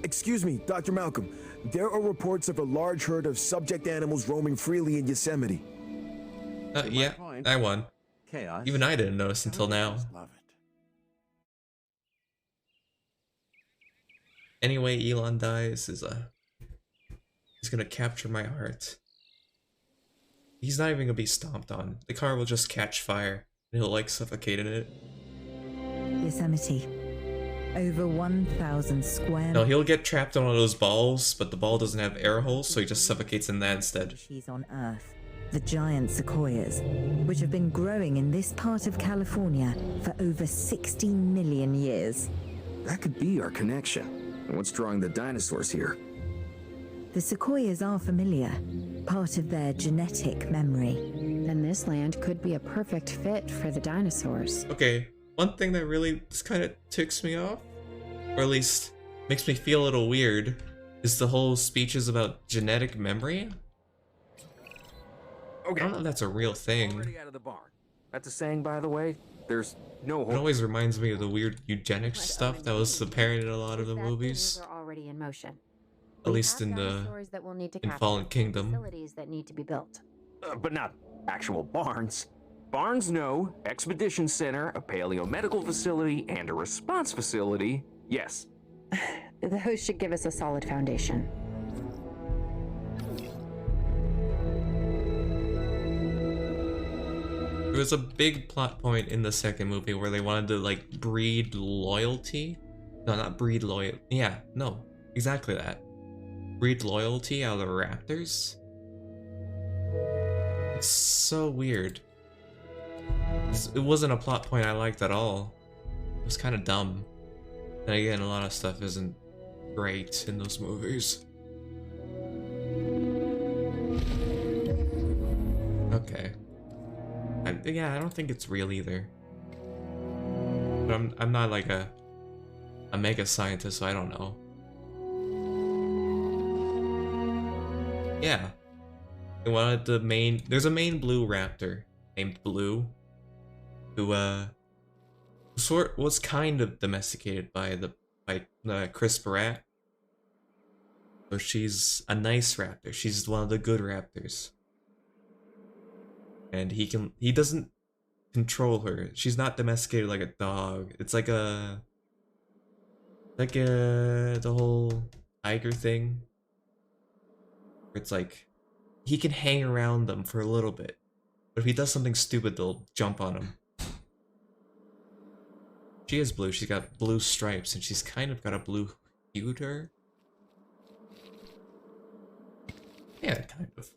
[SPEAKER 8] Excuse me, Dr. Malcolm. There are reports of a large herd of subject animals roaming freely in Yosemite.
[SPEAKER 1] Yeah, I won.
[SPEAKER 7] Chaos.
[SPEAKER 1] Even I didn't notice until now.
[SPEAKER 7] Love it.
[SPEAKER 1] Anyway, Elon dies is he's gonna capture my heart. He's not even gonna be stomped on. The car will just catch fire and he'll like suffocate in it.
[SPEAKER 4] Yosemite. Over 1,000 square.
[SPEAKER 1] No, he'll get trapped on one of those balls, but the ball doesn't have air holes, so he just suffocates in that instead.
[SPEAKER 4] Species on Earth. The giant sequoias, which have been growing in this part of California for over 60 million years.
[SPEAKER 8] That could be our connection. And what's drawing the dinosaurs here?
[SPEAKER 4] The sequoias are familiar, part of their genetic memory.
[SPEAKER 3] Then this land could be a perfect fit for the dinosaurs.
[SPEAKER 1] Okay, one thing that really just kind of ticks me off, or at least makes me feel a little weird, is the whole speeches about genetic memory.
[SPEAKER 5] Okay.
[SPEAKER 1] I don't know if that's a real thing.
[SPEAKER 5] Already out of the barn. That's a saying, by the way. There's no
[SPEAKER 1] It always reminds me of the weird eugenics stuff that was apparent in a lot of the movies.
[SPEAKER 3] Are already in motion.
[SPEAKER 1] At least in the
[SPEAKER 3] That we'll need to
[SPEAKER 1] in
[SPEAKER 3] capture,
[SPEAKER 1] Fallen Kingdom.
[SPEAKER 3] facilities that need to be built.
[SPEAKER 5] but not actual barns. Barns, no. Expedition Center, a paleomedical facility, and a response facility. Yes.
[SPEAKER 3] Those should give us a solid foundation.
[SPEAKER 1] There was a big plot point in the second movie where they wanted to like breed loyalty. No, not breed loyal. Yeah, no, exactly that. Breed loyalty out of the raptors. It's so weird. It wasn't a plot point I liked at all. It was kind of dumb. And again, a lot of stuff isn't great in those movies. Okay. Yeah, I don't think it's real either. But I'm not like a mega scientist, so I don't know. Yeah. There's a main blue raptor named Blue who was kind of domesticated by the CRISPR rat. So she's a nice raptor. She's one of the good raptors. And he doesn't control her. She's not domesticated like a dog. It's like the whole tiger thing. It's like he can hang around them for a little bit, but if he does something stupid, they'll jump on him. She is blue. She's got blue stripes, and she's kind of got a blue hue to her. Yeah, kind of.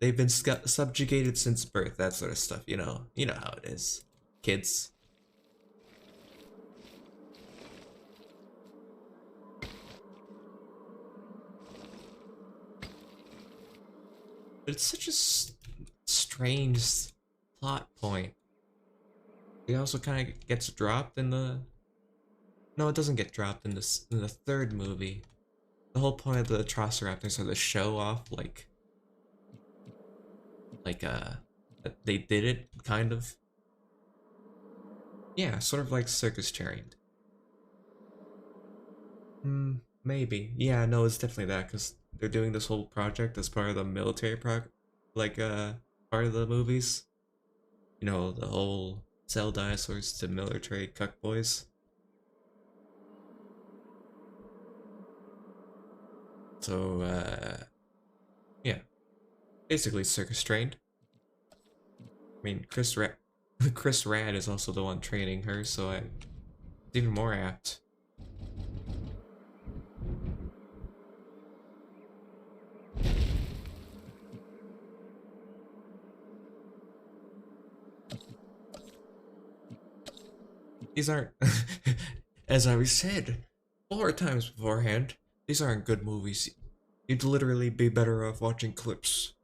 [SPEAKER 1] They've been subjugated since birth, that sort of stuff. You know how it is, kids. But it's such a strange plot point. It also kind of gets dropped in the... No, it doesn't get dropped in the third movie. The whole point of the Atrociraptors are to show off, like that they did it, kind of. Yeah, sort of like circus trained. Maybe. Yeah, no, it's definitely that, because they're doing this whole project as part of the military part of the movies. You know, the whole sell dinosaurs to military cuck boys. So, yeah. Basically circus trained. I mean, Chris Rad is also the one training her, so it's even more apt. These aren't, as I said 4 times beforehand, these aren't good movies. You'd literally be better off watching clips.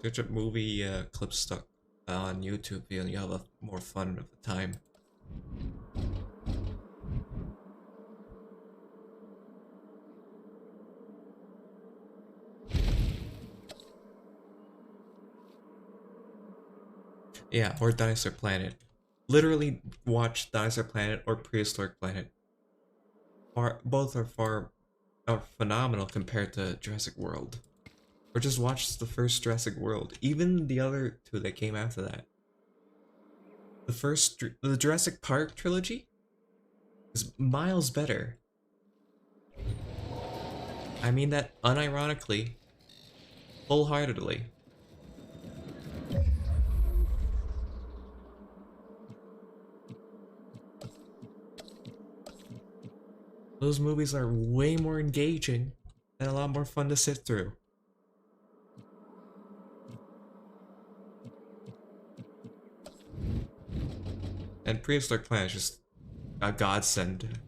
[SPEAKER 1] Search up movie clips stuck on YouTube and you'll have more fun of the time. Yeah, or Dinosaur Planet. Literally watch Dinosaur Planet or Prehistoric Planet. Both are phenomenal compared to Jurassic World. Or just watch the first Jurassic World. Even the other 2 that came after that. The Jurassic Park trilogy is miles better. I mean that unironically, wholeheartedly. Those movies are way more engaging and a lot more fun to sit through. And Prehistoric Planet is just a godsend.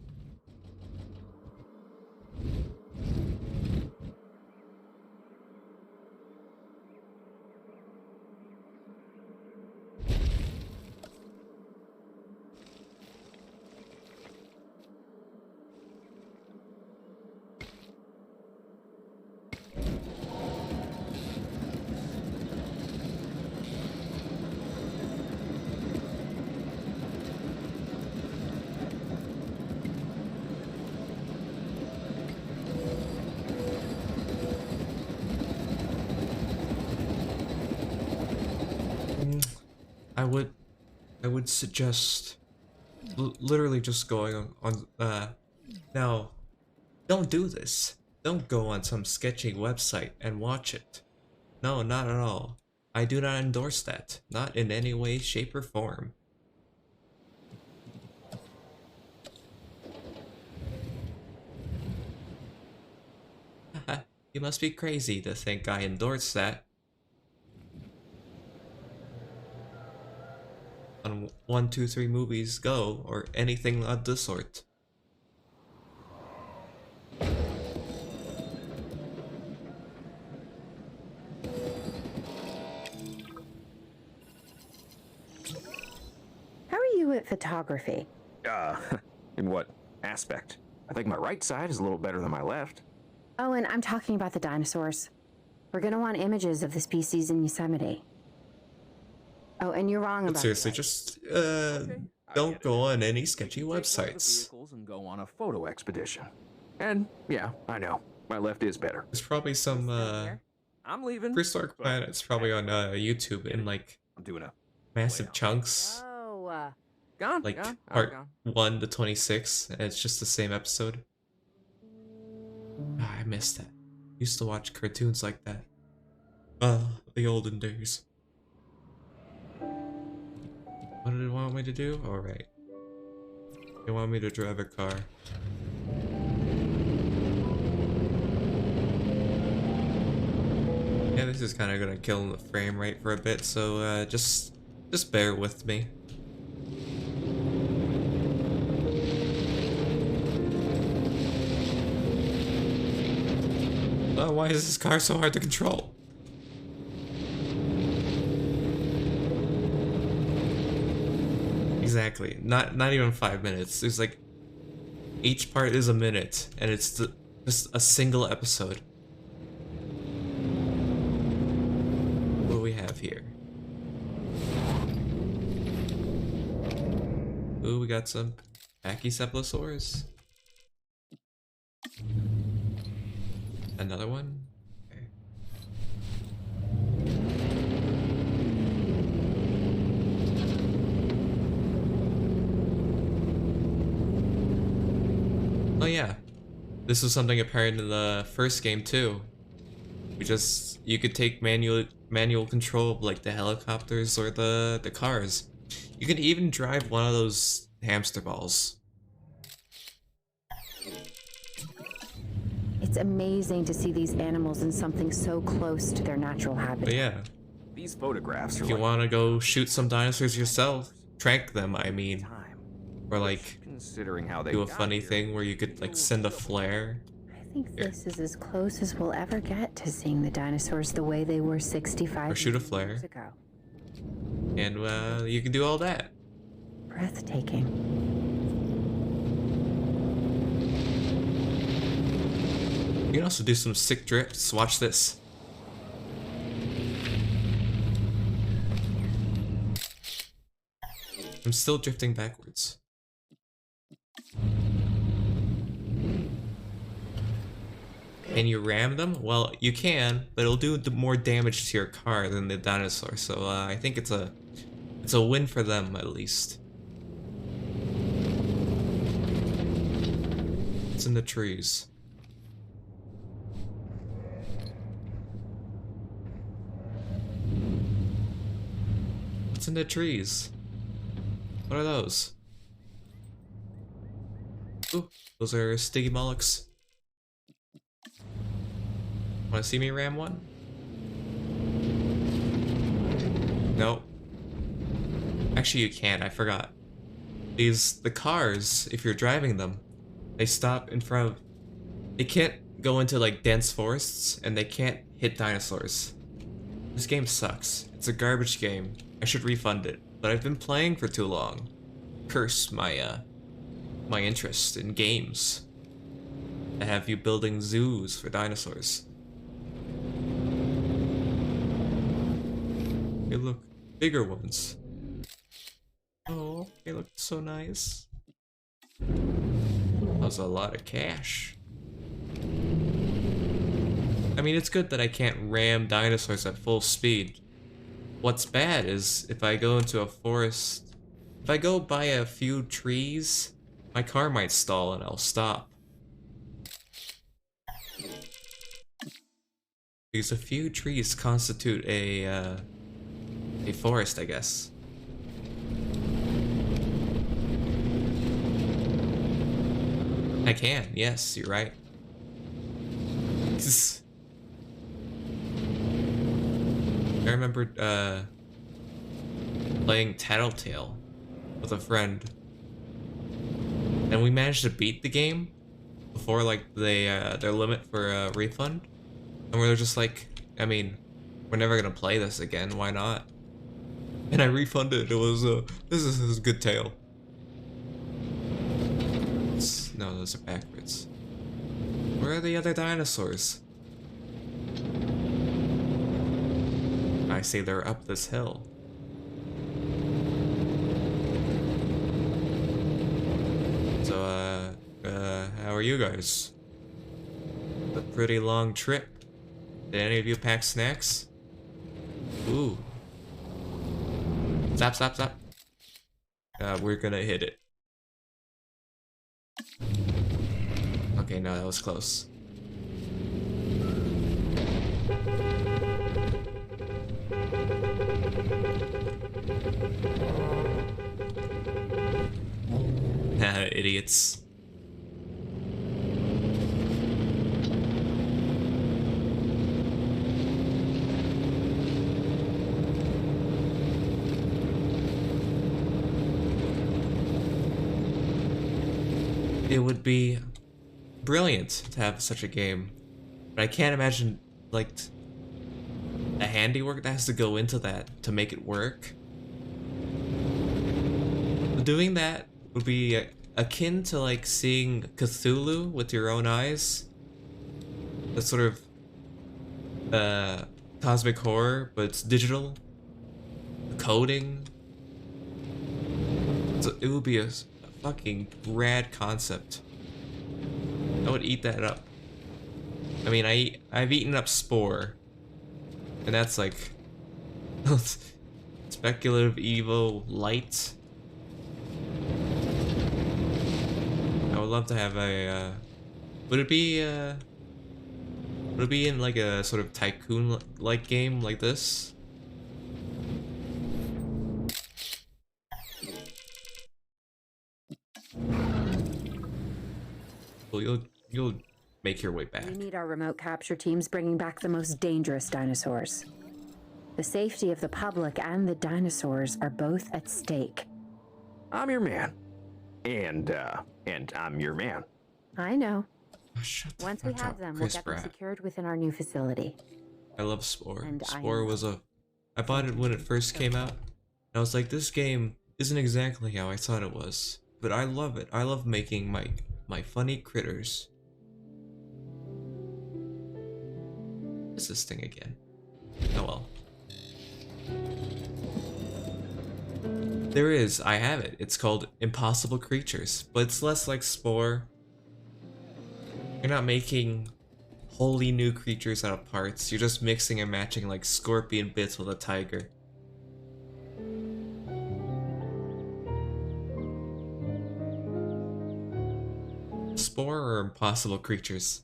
[SPEAKER 1] I would suggest literally just going on now, don't do this. Don't go on some sketchy website and watch it. No, not at all. I do not endorse that. Not in any way, shape, or form. You must be crazy to think I endorse that. On 1, 2, 3 movies go, or anything of the sort.
[SPEAKER 3] How are you at photography?
[SPEAKER 5] In what aspect? I think my right side is a little better than my left.
[SPEAKER 3] Oh, and I'm talking about the dinosaurs. We're gonna want images of the species in Yosemite. Oh, and you're wrong
[SPEAKER 1] But
[SPEAKER 3] about
[SPEAKER 1] seriously,
[SPEAKER 3] the
[SPEAKER 1] just
[SPEAKER 5] I
[SPEAKER 1] don't
[SPEAKER 5] get
[SPEAKER 1] go
[SPEAKER 5] it.
[SPEAKER 1] on any sketchy
[SPEAKER 5] Take one of the
[SPEAKER 1] websites.
[SPEAKER 5] vehicles and go on a photo expedition. And yeah, I know, my left is better.
[SPEAKER 1] There's probably some
[SPEAKER 5] I'm leaving.
[SPEAKER 1] prehistoric
[SPEAKER 5] but
[SPEAKER 1] planets probably on YouTube in like
[SPEAKER 5] I'm doing a
[SPEAKER 1] massive
[SPEAKER 5] layout.
[SPEAKER 1] chunks,
[SPEAKER 3] Oh,
[SPEAKER 5] gone.
[SPEAKER 1] like
[SPEAKER 5] gone,
[SPEAKER 1] part
[SPEAKER 5] gone.
[SPEAKER 1] 1 to 26, and it's just the same episode. Ah, I missed that. Used to watch cartoons like that. The olden days. What did it want me to do? Alright. They want me to drive a car. Yeah, this is kind of gonna kill the frame rate for a bit, so just bear with me. Oh, why is this car so hard to control? Exactly. Not even 5 minutes. There's like each part is a minute, and it's just a single episode. What do we have here? Ooh, we got some Pachycephalosaurs. Another one? Okay. Oh yeah, this was something apparent in the first game too. You could take manual control of like the helicopters or the cars. You can even drive one of those hamster balls.
[SPEAKER 3] it's amazing to see these animals in something so close to their natural habitat.
[SPEAKER 1] But yeah,
[SPEAKER 5] These photographs are
[SPEAKER 1] if you
[SPEAKER 5] like
[SPEAKER 1] want to go shoot some dinosaurs yourself, track them, I mean,
[SPEAKER 5] time.
[SPEAKER 1] or like
[SPEAKER 5] Considering how they
[SPEAKER 1] do a
[SPEAKER 5] got
[SPEAKER 1] funny
[SPEAKER 5] here,
[SPEAKER 1] thing where you could like send a flare.
[SPEAKER 3] I think this is as close as we'll ever get to seeing the dinosaurs the way they were 65
[SPEAKER 1] Or shoot a
[SPEAKER 3] million
[SPEAKER 1] flare.
[SPEAKER 3] years ago.
[SPEAKER 1] And you can do all that.
[SPEAKER 3] Breathtaking.
[SPEAKER 1] You can also do some sick drifts. Watch this. I'm still drifting backwards. Can you ram them? Well, you can, but it'll do more damage to your car than the dinosaur. So I think it's a win for them at least. It's in the trees. What's in the trees? What are those? Ooh, those are sticky mollucks. Wanna see me ram one? Nope. Actually, you can't, I forgot. The cars, if you're driving them, they stop in front of... They can't go into like dense forests, and they can't hit dinosaurs. This game sucks. It's a garbage game. I should refund it, but I've been playing for too long. Curse my my interest in games. I have you building zoos for dinosaurs. Hey look, bigger ones. Oh, they look so nice. That was a lot of cash. I mean, it's good that I can't ram dinosaurs at full speed. What's bad is if I go into a forest, if I go by a few trees, my car might stall and I'll stop. Because a few trees constitute a forest, I guess. I can, yes, you're right. remember playing Tattletale with a friend, and we managed to beat the game before like their limit for a refund, and we were just like, I mean, we're never gonna play this again. Why not? And I refunded. It was this is a good tale. No, those are backwards. Where are the other dinosaurs? I say they're up this hill. So, how are you guys? A pretty long trip. Did any of you pack snacks? Ooh. Stop, stop, stop. We're gonna hit it. Okay, no, that was close. Idiots. It would be brilliant to have such a game, but I can't imagine like the handiwork that has to go into that to make it work. Doing that would be akin to like seeing Cthulhu with your own eyes. That's sort of cosmic horror, but it's digital. Coding. So it would be a fucking rad concept. I would eat that up. I mean, I've eaten up Spore, and that's like speculative evil light. I would love to have a. Would it be in like a sort of tycoon-like game like this? Well, you'll make your way back.
[SPEAKER 3] We need our remote capture teams bringing back the most dangerous dinosaurs. The safety of the public and the dinosaurs are both at stake.
[SPEAKER 5] I'm your man. And I'm your man.
[SPEAKER 3] I know.
[SPEAKER 1] Oh, shut the
[SPEAKER 3] Once
[SPEAKER 1] fuck
[SPEAKER 3] we have
[SPEAKER 1] up,
[SPEAKER 3] them, we'll
[SPEAKER 1] Chris
[SPEAKER 3] get them
[SPEAKER 1] Pratt.
[SPEAKER 3] secured within our new facility.
[SPEAKER 1] I love Spore.
[SPEAKER 3] And I
[SPEAKER 1] Spore was I bought it when it first came out. And I was like, this game isn't exactly how I thought it was, but I love it. I love making my funny critters. What's this thing again? Oh well. I have it. It's called Impossible Creatures, but it's less like Spore. You're not making wholly new creatures out of parts. You're just mixing and matching like scorpion bits with a tiger. Spore or Impossible Creatures?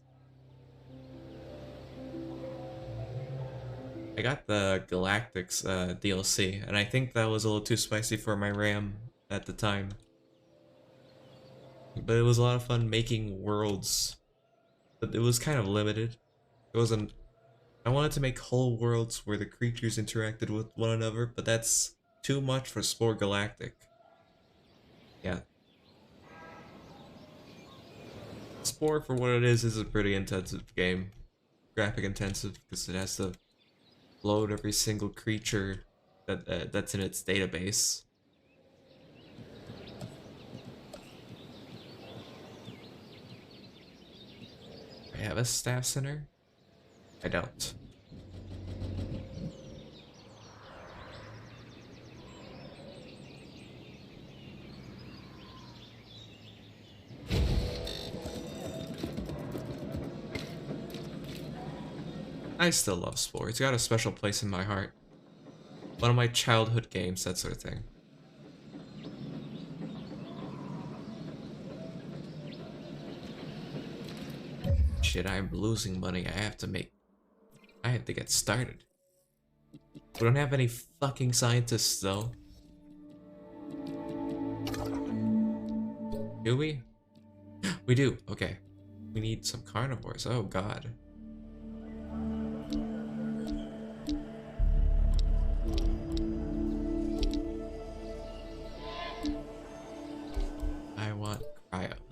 [SPEAKER 1] I got the Galactics DLC, and I think that was a little too spicy for my RAM at the time. But it was a lot of fun making worlds. But it was kind of limited. It wasn't... I wanted to make whole worlds where the creatures interacted with one another, but that's too much for Spore Galactic. Yeah. Spore, for what it is a pretty intensive game. Graphic intensive, because it has to load every single creature that's in its database. I have a staff center? I don't. I still love Spore. It's got a special place in my heart. One of my childhood games, that sort of thing. Shit, I'm losing money. I have to get started. We don't have any fucking scientists, though. Do we? We do. Okay. We need some carnivores. Oh, God.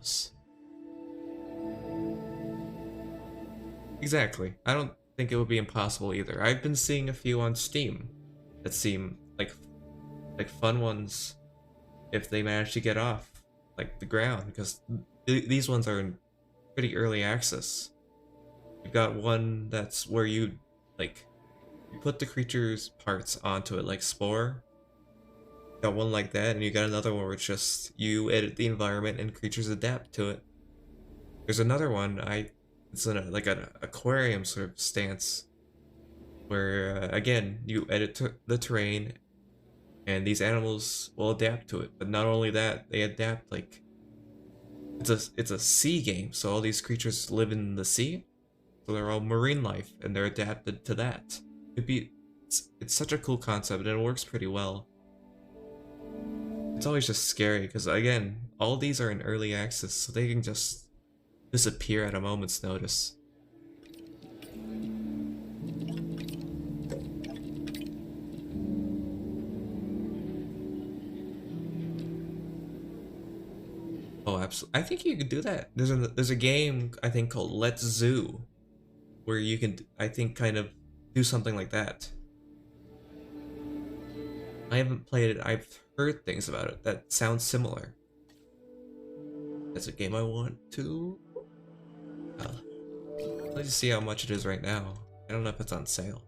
[SPEAKER 1] animals. Exactly. I don't think it would be impossible either. I've been seeing a few on Steam that seem like fun ones if they manage to get off like the ground, because these ones are in pretty early access. You've got one that's where you put the creature's parts onto it like Spore. Got one like that, and you got another one where it's just you edit the environment and creatures adapt to it. There's another one it's in an aquarium sort of stance where again you edit the terrain and these animals will adapt to it. But not only that, they adapt like it's a sea game, so all these creatures live in the sea, so they're all marine life and they're adapted to that. It's such a cool concept and it works pretty well. It's always just scary because again, all these are in early access, so they can just disappear at a moment's notice. Oh, absolutely. I think you could do that. There's a game I think called Let's Zoo, where you can, I think, kind of do something like that. I haven't played it. I've heard things about it that sound similar. That's a game I want to. Let's just see how much it is right now. I don't know if it's on sale.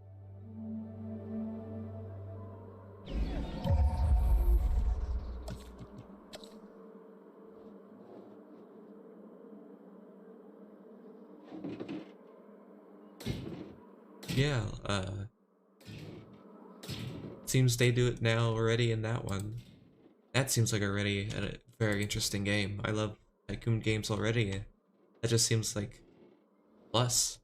[SPEAKER 1] Yeah, seems they do it now already in that one. That seems like already a very interesting game. I love tycoon games already. That just seems like plus.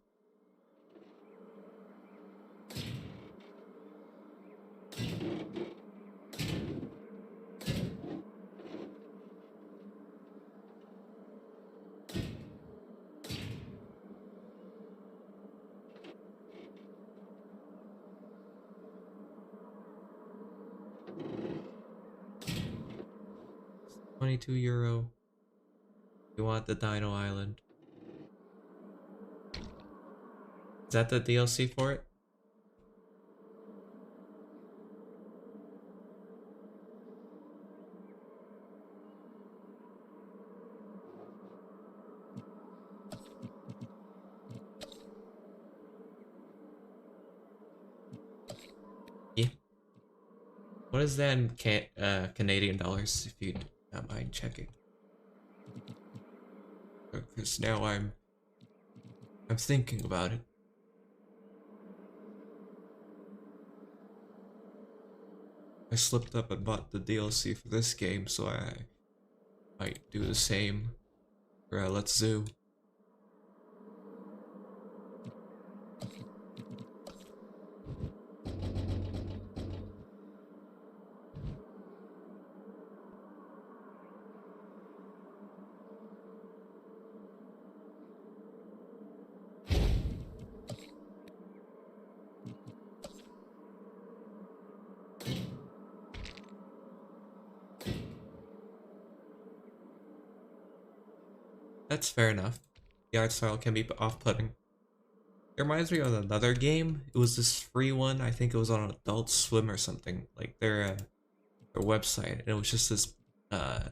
[SPEAKER 1] €22. You want the Dino Island? Is that the DLC for it? Yeah. What is that in Canadian dollars, if you don't mind checking? Because now I'm thinking about it. I slipped up and bought the DLC for this game, so I might do the same for Let's Zoo. That's fair enough. The art style can be off-putting. It reminds me of another game. It was this free one. I think it was on Adult Swim or something. Like their website. And it was just this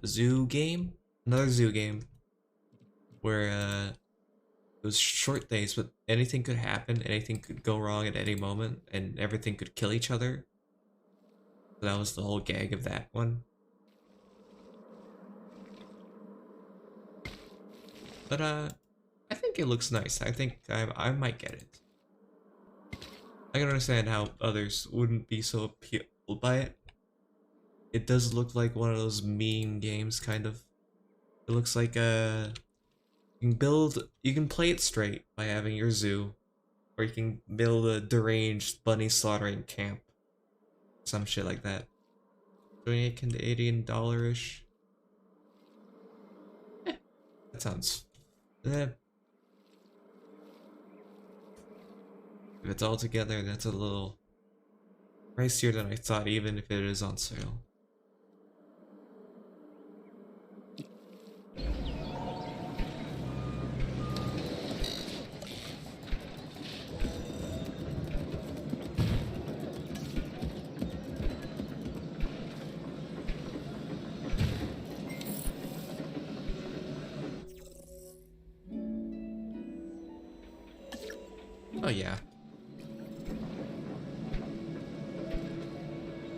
[SPEAKER 1] zoo game. Another zoo game. Where it was short days, but anything could happen. Anything could go wrong at any moment. And everything could kill each other. So that was the whole gag of that one. But I think it looks nice. I think I might get it. I can understand how others wouldn't be so appealed by it. It does look like one of those meme games, kind of. It looks like you can play it straight by having your zoo, or you can build a deranged bunny slaughtering camp, some shit like that. 28 Canadian dollar-ish. That sounds. If it's all together, that's a little pricier than I thought, even if it is on sale. Oh yeah.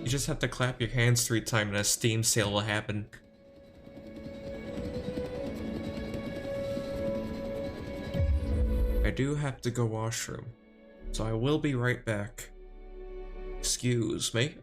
[SPEAKER 1] You just have to clap your hands 3 times and a Steam sale will happen. I do have to go washroom, so I will be right back. Excuse me.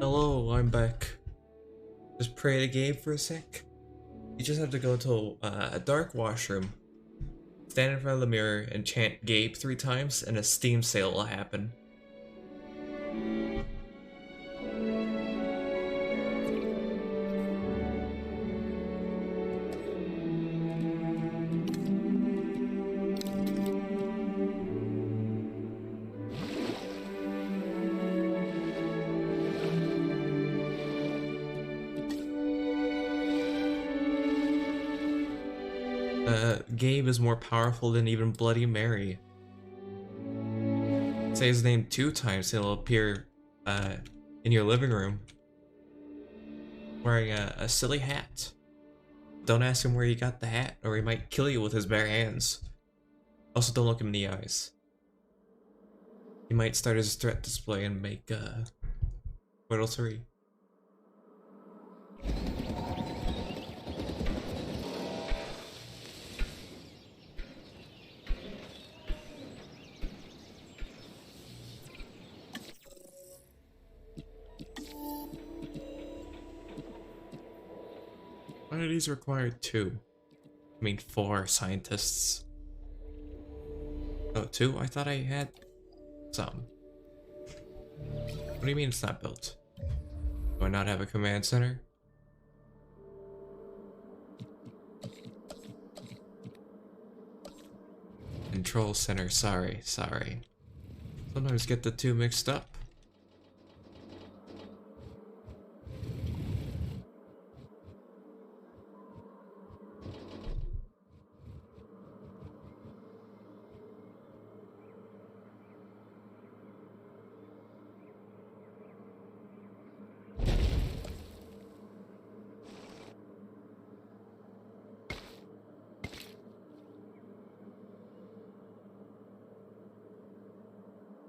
[SPEAKER 1] Hello, I'm back. Just pray to Gabe for a sec. You just have to go to a dark washroom, stand in front of the mirror, and chant Gabe 3 times, and a Steam sale will happen. Gabe is more powerful than even Bloody Mary. Say his name 2 times, he'll appear in your living room wearing a silly hat. Don't ask him where he got the hat, or he might kill you with his bare hands. Also, don't look him in the eyes. He might start his threat display and make Portal 3. Why do these require 2? I mean 4 scientists. Oh, 2? I thought I had some. What do you mean it's not built? Do I not have a command center? Control center, sorry. Sometimes get the 2 mixed up.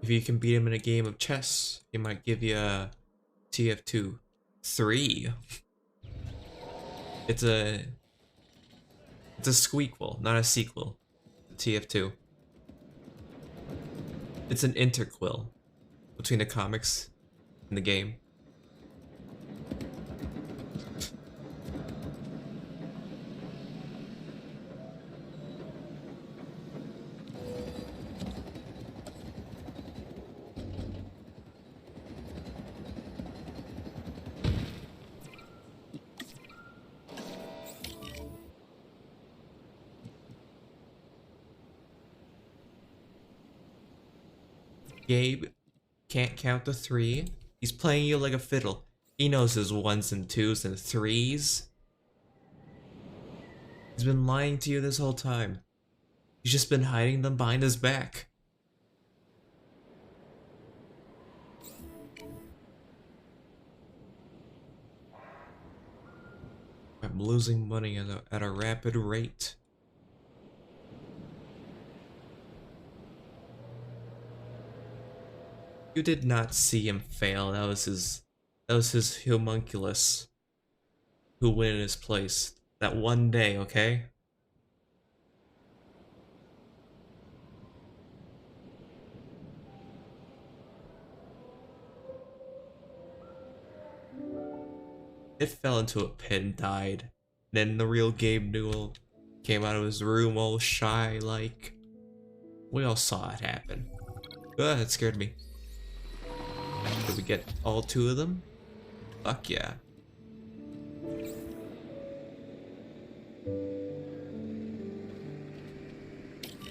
[SPEAKER 1] If you can beat him in a game of chess, he might give you a TF2 3. It's a squeakquel, not a sequel. TF2. It's an interquill between the comics and the game. Gabe can't count to 3. He's playing you like a fiddle. He knows his 1s and 2s and 3s. He's been lying to you this whole time. He's just been hiding them behind his back. I'm losing money at a rapid rate. You did not see him fail. That was his homunculus who went in his place that one day, okay? It fell into a pit and died. Then the real Gabe Newell came out of his room all shy like. We all saw it happen. Ugh, that scared me. Did we get all 2 of them? Fuck yeah.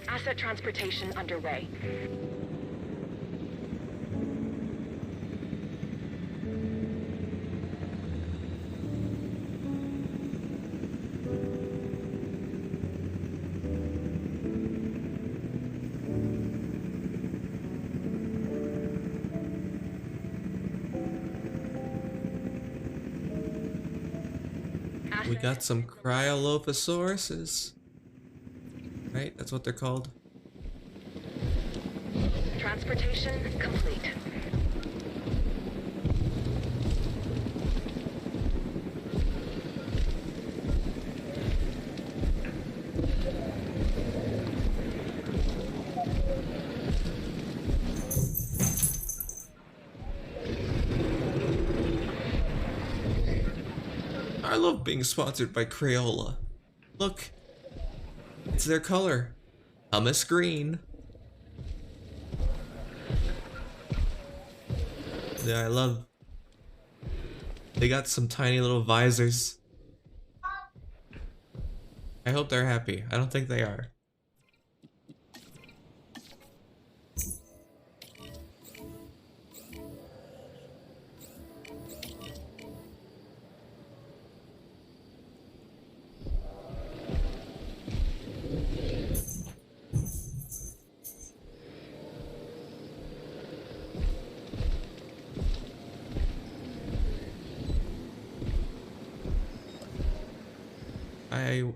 [SPEAKER 9] Asset transportation underway.
[SPEAKER 1] We got some cryolophosauruses. Right? That's what they're called.
[SPEAKER 9] Transportation complete.
[SPEAKER 1] I love being sponsored by Crayola. Look, it's their color. Hummus green. Yeah, I love. They got some tiny little visors. I hope they're happy. I don't think they are.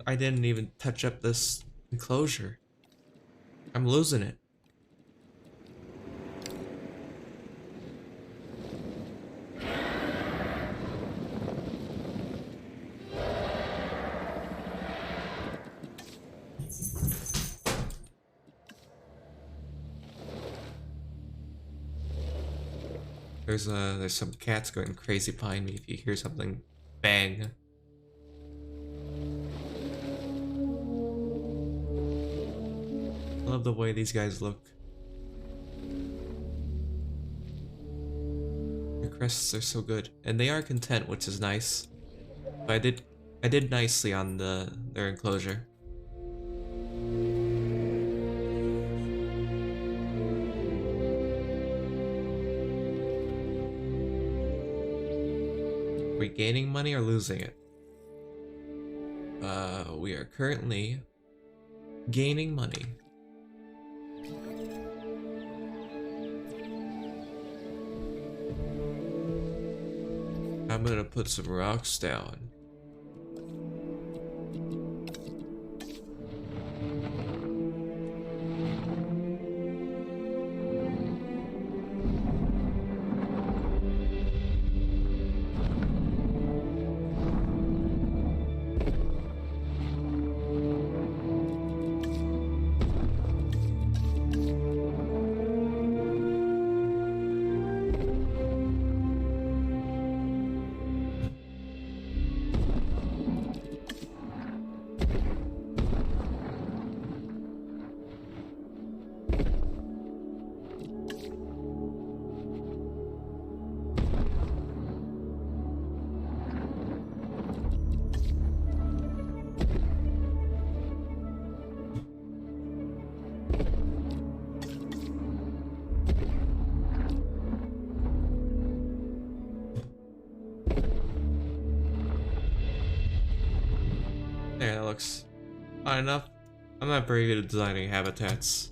[SPEAKER 1] I didn't even touch up this enclosure. I'm losing it. There's some cats going crazy behind me if you hear something bang. I love the way these guys look. Their crests are so good, and they are content, which is nice. But I did nicely on their enclosure. Are we gaining money or losing it? We are currently gaining money. I'm gonna put some rocks down. There, that looks fine enough. I'm not very good at designing habitats.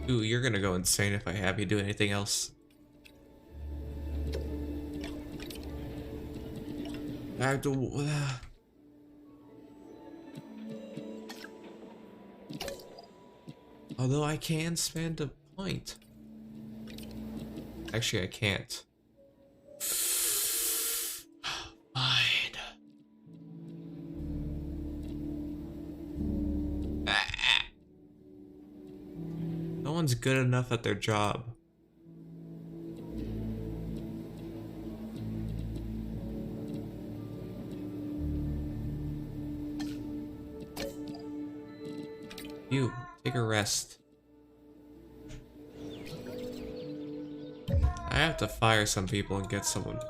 [SPEAKER 1] Ooh, you're gonna go insane if I have you do anything else. I have to. Although I can spend a point. Actually, I can't. Fine. No one's good enough at their job. You take a rest. I have to fire some people and get somewhere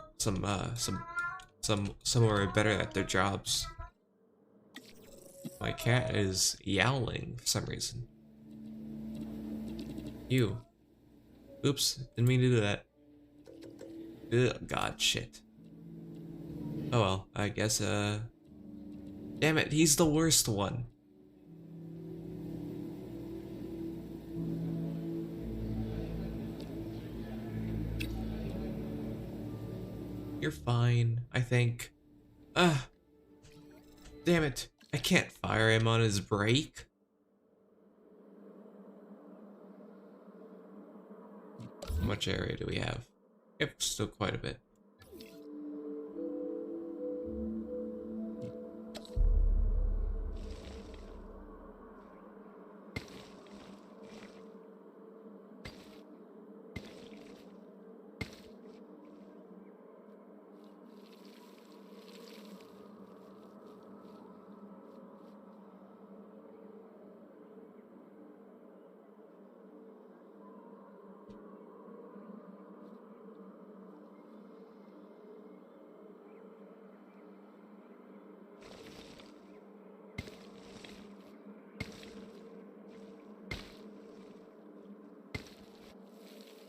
[SPEAKER 1] better at their jobs. My cat is yowling for some reason. You. Oops, didn't mean to do that. Ugh, God, shit. Oh well, I guess, damn it, he's the worst one. You're fine, I think. Damn it, I can't fire him on his break. How much area do we have? Yep, still quite a bit.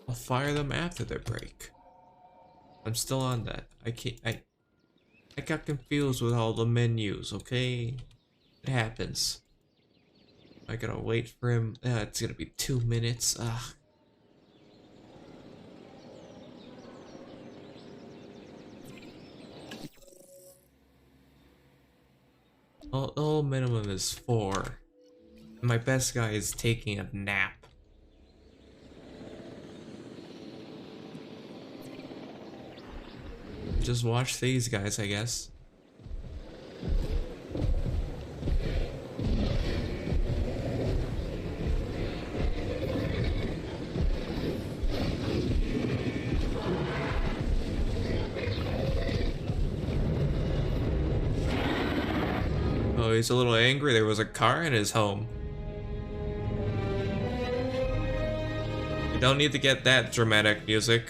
[SPEAKER 1] I'll fire them after their break. I'm still on that. I got confused with all the menus, okay? It happens. I gotta wait for him. It's gonna be 2 minutes. Ugh. All minimum is 4. My best guy is taking a nap. Just watch these guys, I guess. Oh, he's a little angry. There was a car in his home. You don't need to get that dramatic music.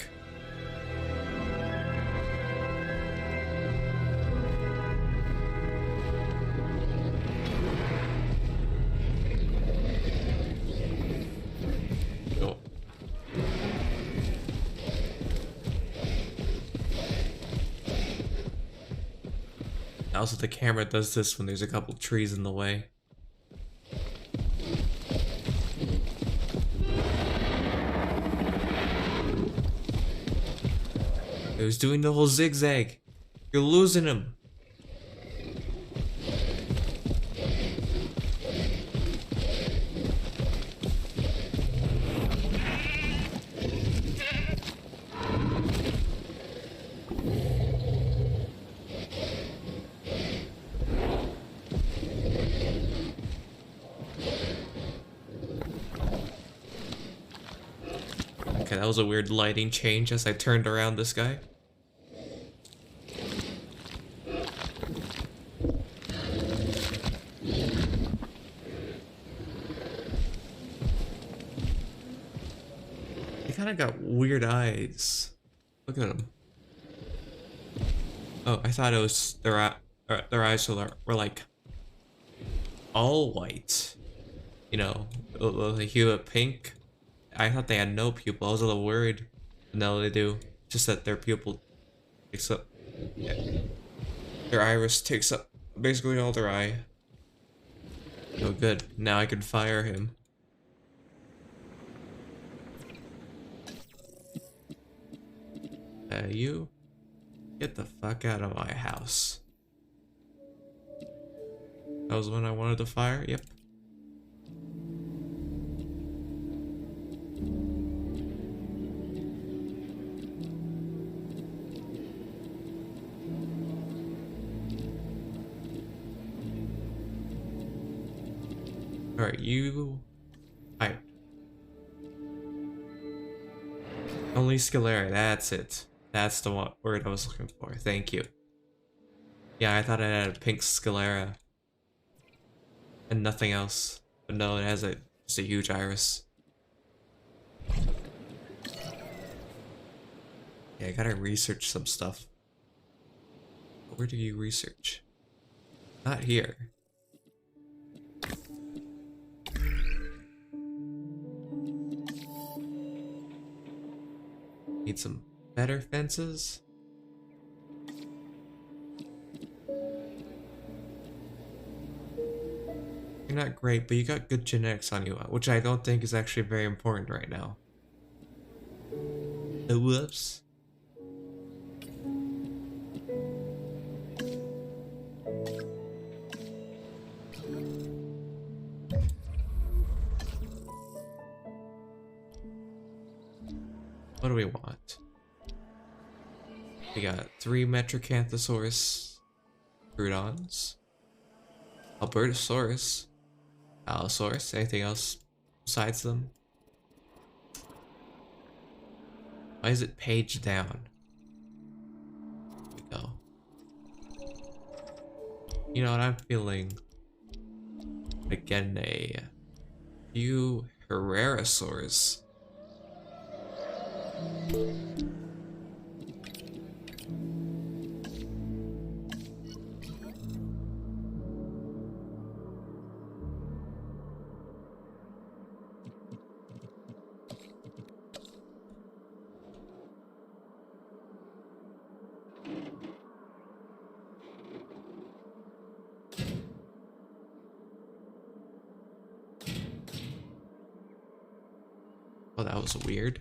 [SPEAKER 1] Also, the camera does this when there's a couple trees in the way. He was doing the whole zigzag. You're losing him. Okay, that was a weird lighting change as I turned around this guy. I kind of got weird eyes. Look at them. Oh, I thought it was their eyes were like all white. You know, the hue of pink. I thought they had no pupil. I was a little worried. No, they do. Just that their pupil takes up. Yeah. Their iris takes up basically all their eye. Oh, good. Now I can fire him. You get the fuck out of my house. That was when I wanted to fire? Yep. Alright, you... Hi. Only Scalera, that's it. That's the word I was looking for. Thank you. Yeah, I thought it had a pink Scalera. And nothing else. But no, it has just a huge iris. Yeah, I gotta research some stuff. Where do you research? Not here. Need some better fences? You're not great, but you got good genetics on you, which I don't think is actually very important right now. Whoops. What do we want? We got 3 Metrocanthosaurus Prudons, Albertosaurus, Allosaurus, anything else besides them? Why is it page down? There we go. You know what, I'm feeling like getting a few Herrerasaurs. Oh, that was weird.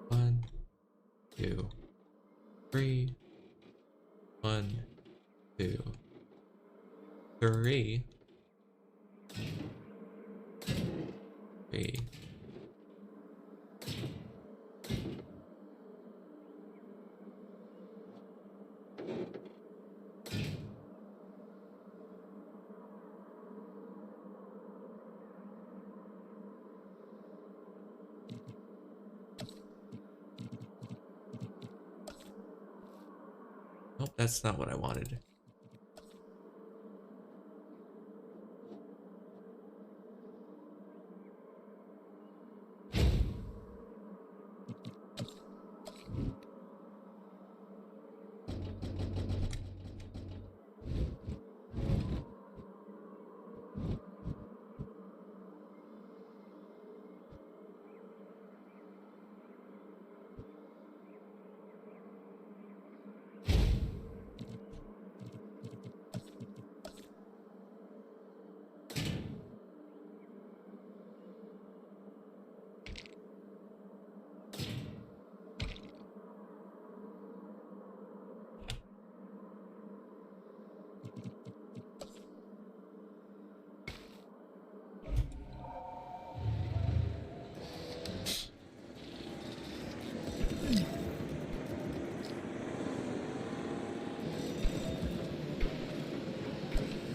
[SPEAKER 1] One, two, three. 1, 2, 3. 3. Nope, that's not what I wanted.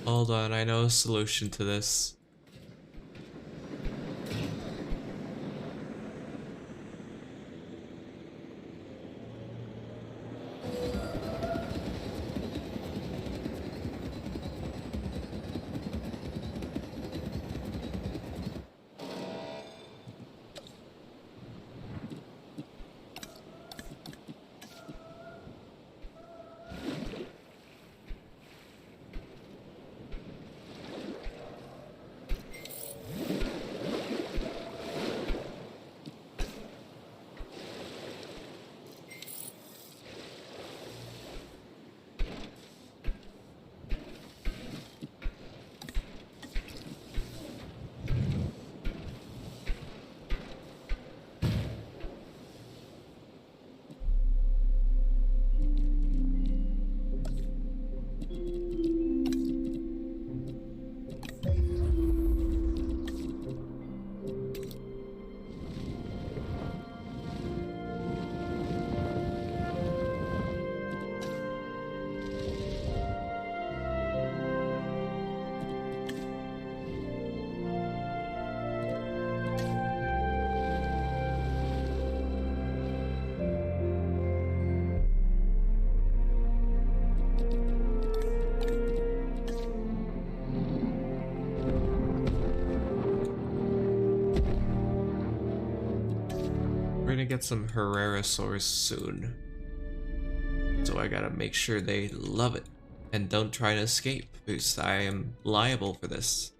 [SPEAKER 1] Hold on, I know a solution to this. get some Herrerasaurs soon. So I gotta make sure they love it and don't try to escape, because I am liable for this.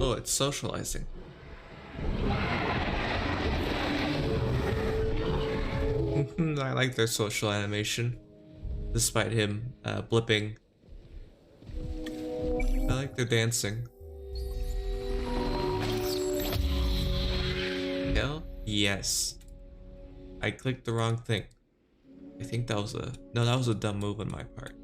[SPEAKER 1] Oh, it's socializing. I like their social animation, despite him blipping. I like their dancing. Hell yes. I clicked the wrong thing. I think that was a dumb move on my part.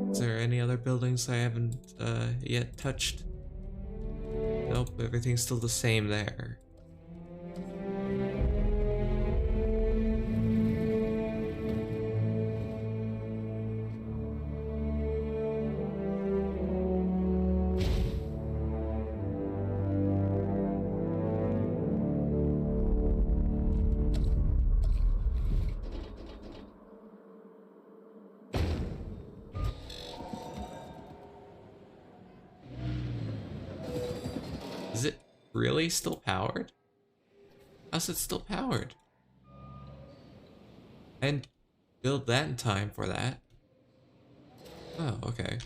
[SPEAKER 1] Is there any other buildings I haven't yet touched? Nope, everything's still the same there. Is it really still powered? How's it still powered? And build that in time for that. Oh, okay.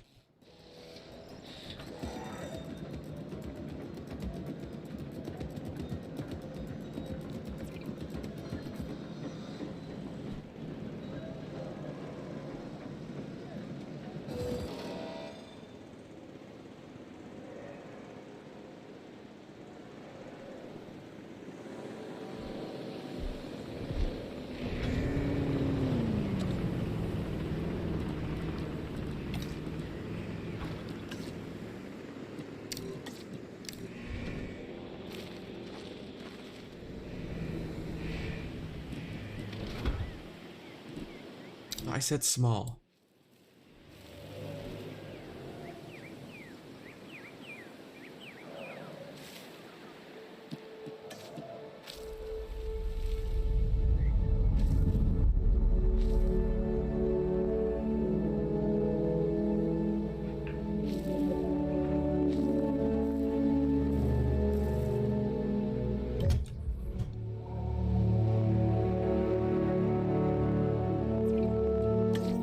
[SPEAKER 1] I said small.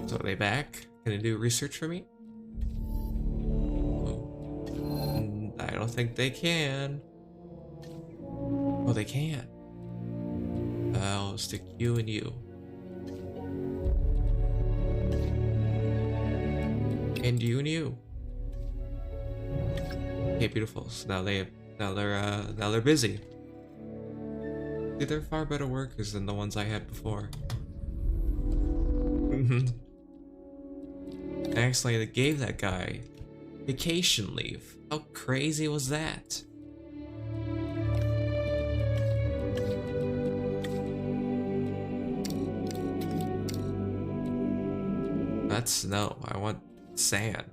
[SPEAKER 1] So are they back? Can they do research for me? I don't think they can. Oh, they can. I'll stick you and you. And you and you. Okay, beautiful. So now they're busy. See, they're far better workers than the ones I had before. I actually gave that guy vacation leave. How crazy was that? That's snow. I want sand.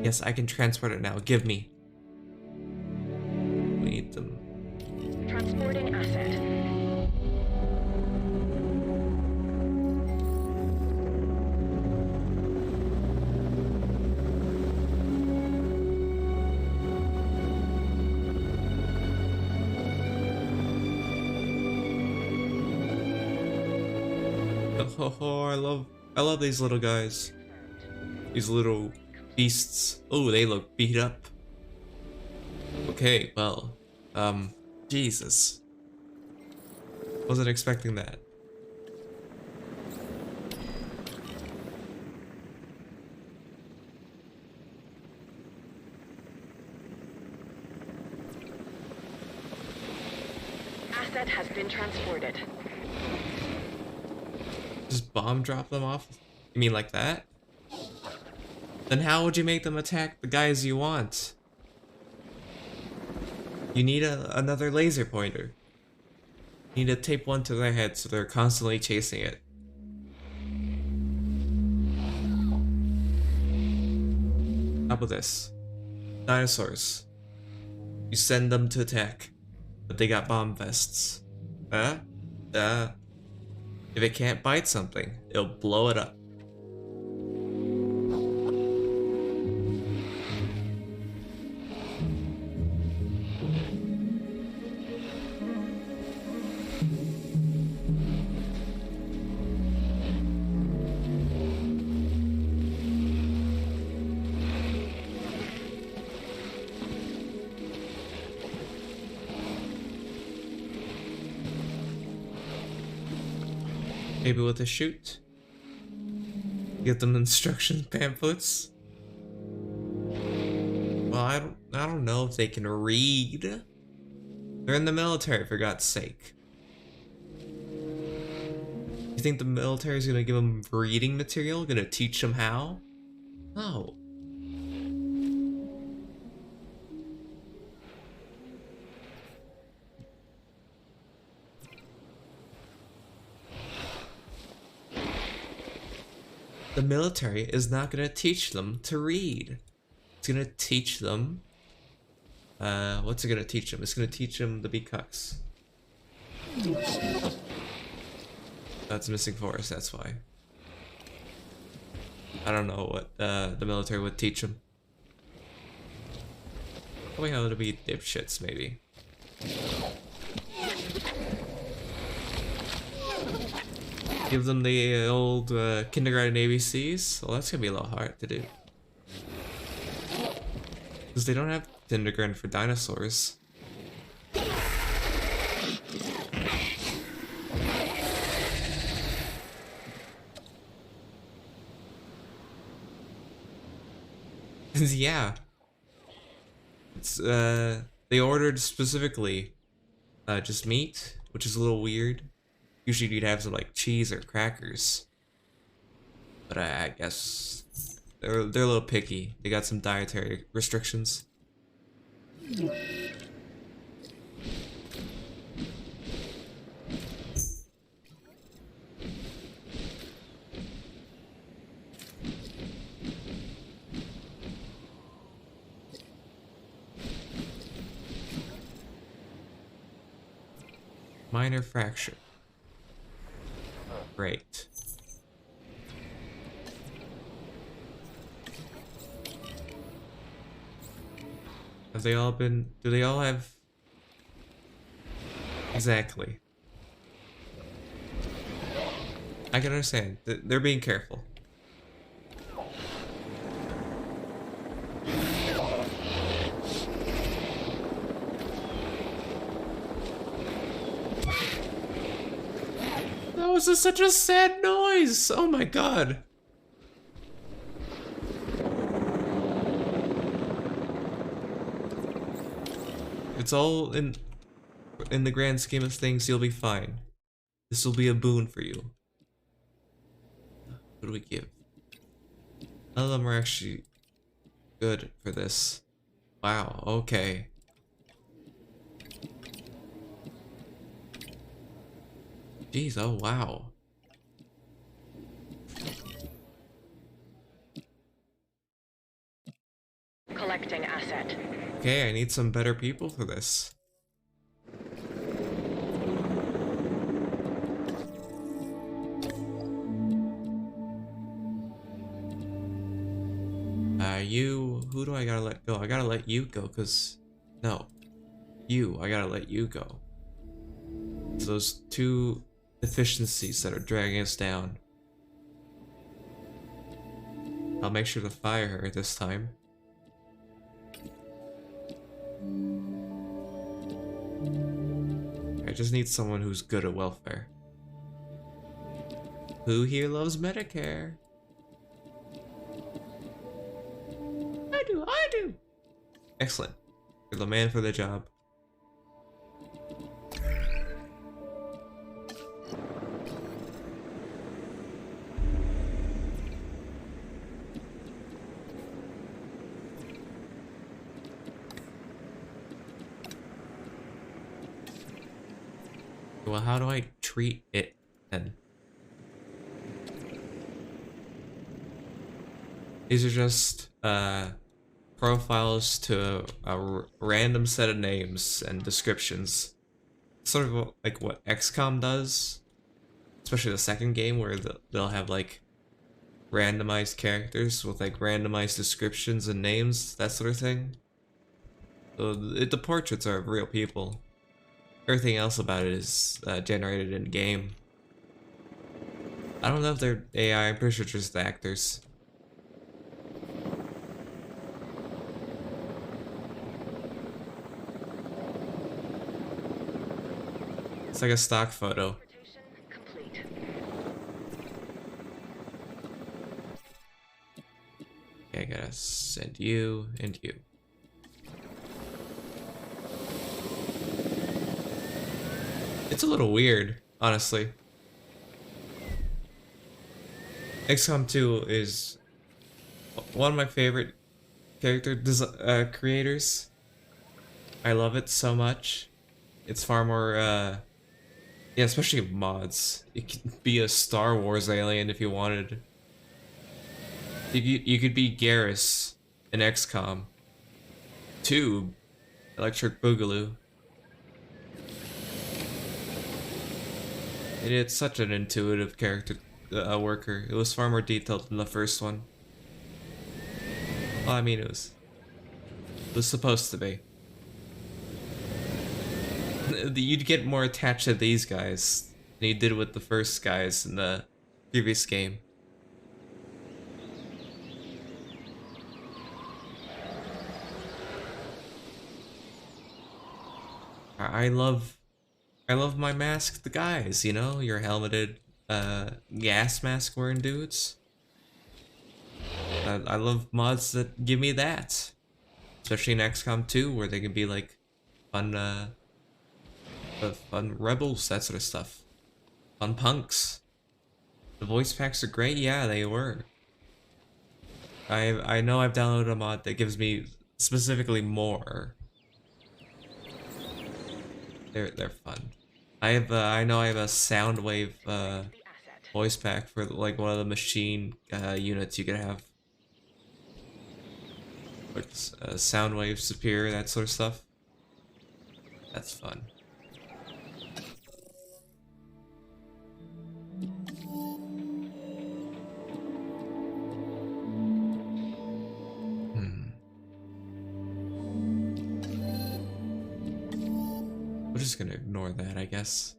[SPEAKER 1] Yes, I can transport it now. Give me. We need them.
[SPEAKER 9] Transporting asset.
[SPEAKER 1] Oh, I love these little guys. These little beasts. Oh, they look beat up. Okay, well, Jesus. Wasn't expecting that.
[SPEAKER 9] Asset has been transported.
[SPEAKER 1] Just bomb drop them off? You mean like that? Then how would you make them attack the guys you want? You need another laser pointer. You need to tape one to their head so they're constantly chasing it. How about this? Dinosaurs. You send them to attack, but they got bomb vests. If it can't bite something, it'll blow it up. Maybe with a shoot. Get them instruction pamphlets. Well, I don't know if they can read. They're in the military, for God's sake. You think the military is gonna give them reading material? Gonna teach them how? No. The military is not going to teach them to read. It's going to teach them... what's it going to teach them? It's going to teach them to be cucks. That's missing force, that's why. I don't know what the military would teach them. Probably how to be dipshits, maybe. Give them the old kindergarten ABCs? Well, that's gonna be a little hard to do. Because they don't have kindergarten for dinosaurs. Yeah. It's, they ordered specifically just meat, which is a little weird. Usually you'd have some like cheese or crackers. But I guess they're a little picky. They got some dietary restrictions. Minor fracture. Great. Have they all been... Do they all have... Exactly. I can understand. They're being careful. That was just such a sad noise! Oh my god! It's all in the grand scheme of things, you'll be fine. This will be a boon for you. What do we give? None of them are actually good for this. Wow, okay. Jeez, oh wow.
[SPEAKER 9] Collecting asset.
[SPEAKER 1] Okay, I need some better people for this. Who do I gotta let go? I gotta let you go, cause, no. I gotta let you go. It's those two deficiencies that are dragging us down. I'll make sure to fire her this time. I just need someone who's good at welfare. Who here loves Medicare? I do! Excellent. You're the man for the job. Well, how do I treat it then? These are just profiles to a random set of names and descriptions. Sort of like what XCOM does, especially the second game, where they'll have like randomized characters with like randomized descriptions and names, that sort of thing. So the portraits are of real people. Everything else about it is generated in game. I don't know if they're AI, I'm pretty sure just the actors. It's like a stock photo.
[SPEAKER 9] Complete.
[SPEAKER 1] Okay, I gotta send you and you. It's a little weird, honestly. XCOM 2 is one of my favorite character creators. I love it so much. It's far more, yeah, especially mods. It could be a Star Wars alien if you wanted. You could be Garrus in XCOM 2, Electric Boogaloo. It's such an intuitive character worker. It was far more detailed than the first one. Well, I mean, it was supposed to be. You'd get more attached to these guys than you did with the first guys in the previous game. I love my masked guys, you know, your helmeted gas mask wearing dudes. I love mods that give me that, especially in XCOM 2, where they can be like fun fun rebels, that sort of stuff. Fun punks. The voice packs are great, yeah, they were. I know I've downloaded a mod that gives me specifically more. They're fun. I know I have a Soundwave voice pack for like one of the machine units you could have. Like Soundwave Superior, that sort of stuff. That's fun. We're just gonna ignore that, I guess.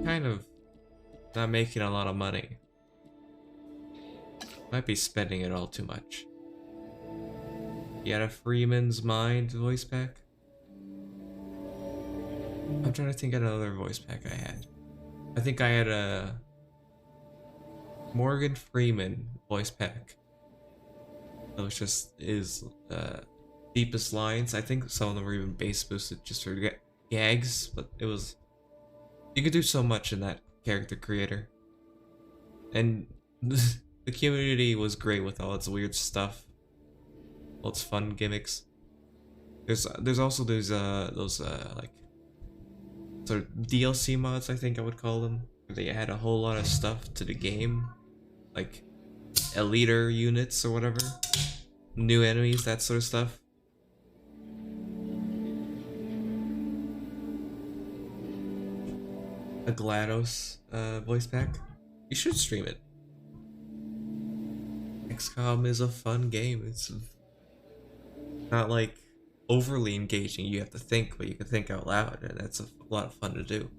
[SPEAKER 1] Kind of not making a lot of money. Might be spending it all too much. You had a Freeman's Mind voice pack? I'm trying to think of another voice pack I had. I think I had a Morgan Freeman voice pack. That was just his deepest lines. I think some of them were even bass boosted just for gags, but it was... You could do so much in that character creator. And the community was great with all its weird stuff. All its fun gimmicks. There's also those like sort of DLC mods, I think I would call them. Where they had a whole lot of stuff to the game. Like Eliter units or whatever. New enemies, that sort of stuff. A GLaDOS voice pack. You should stream it. XCOM is a fun game. It's not like overly engaging. You have to think, but you can think out loud, and that's a lot of fun to do.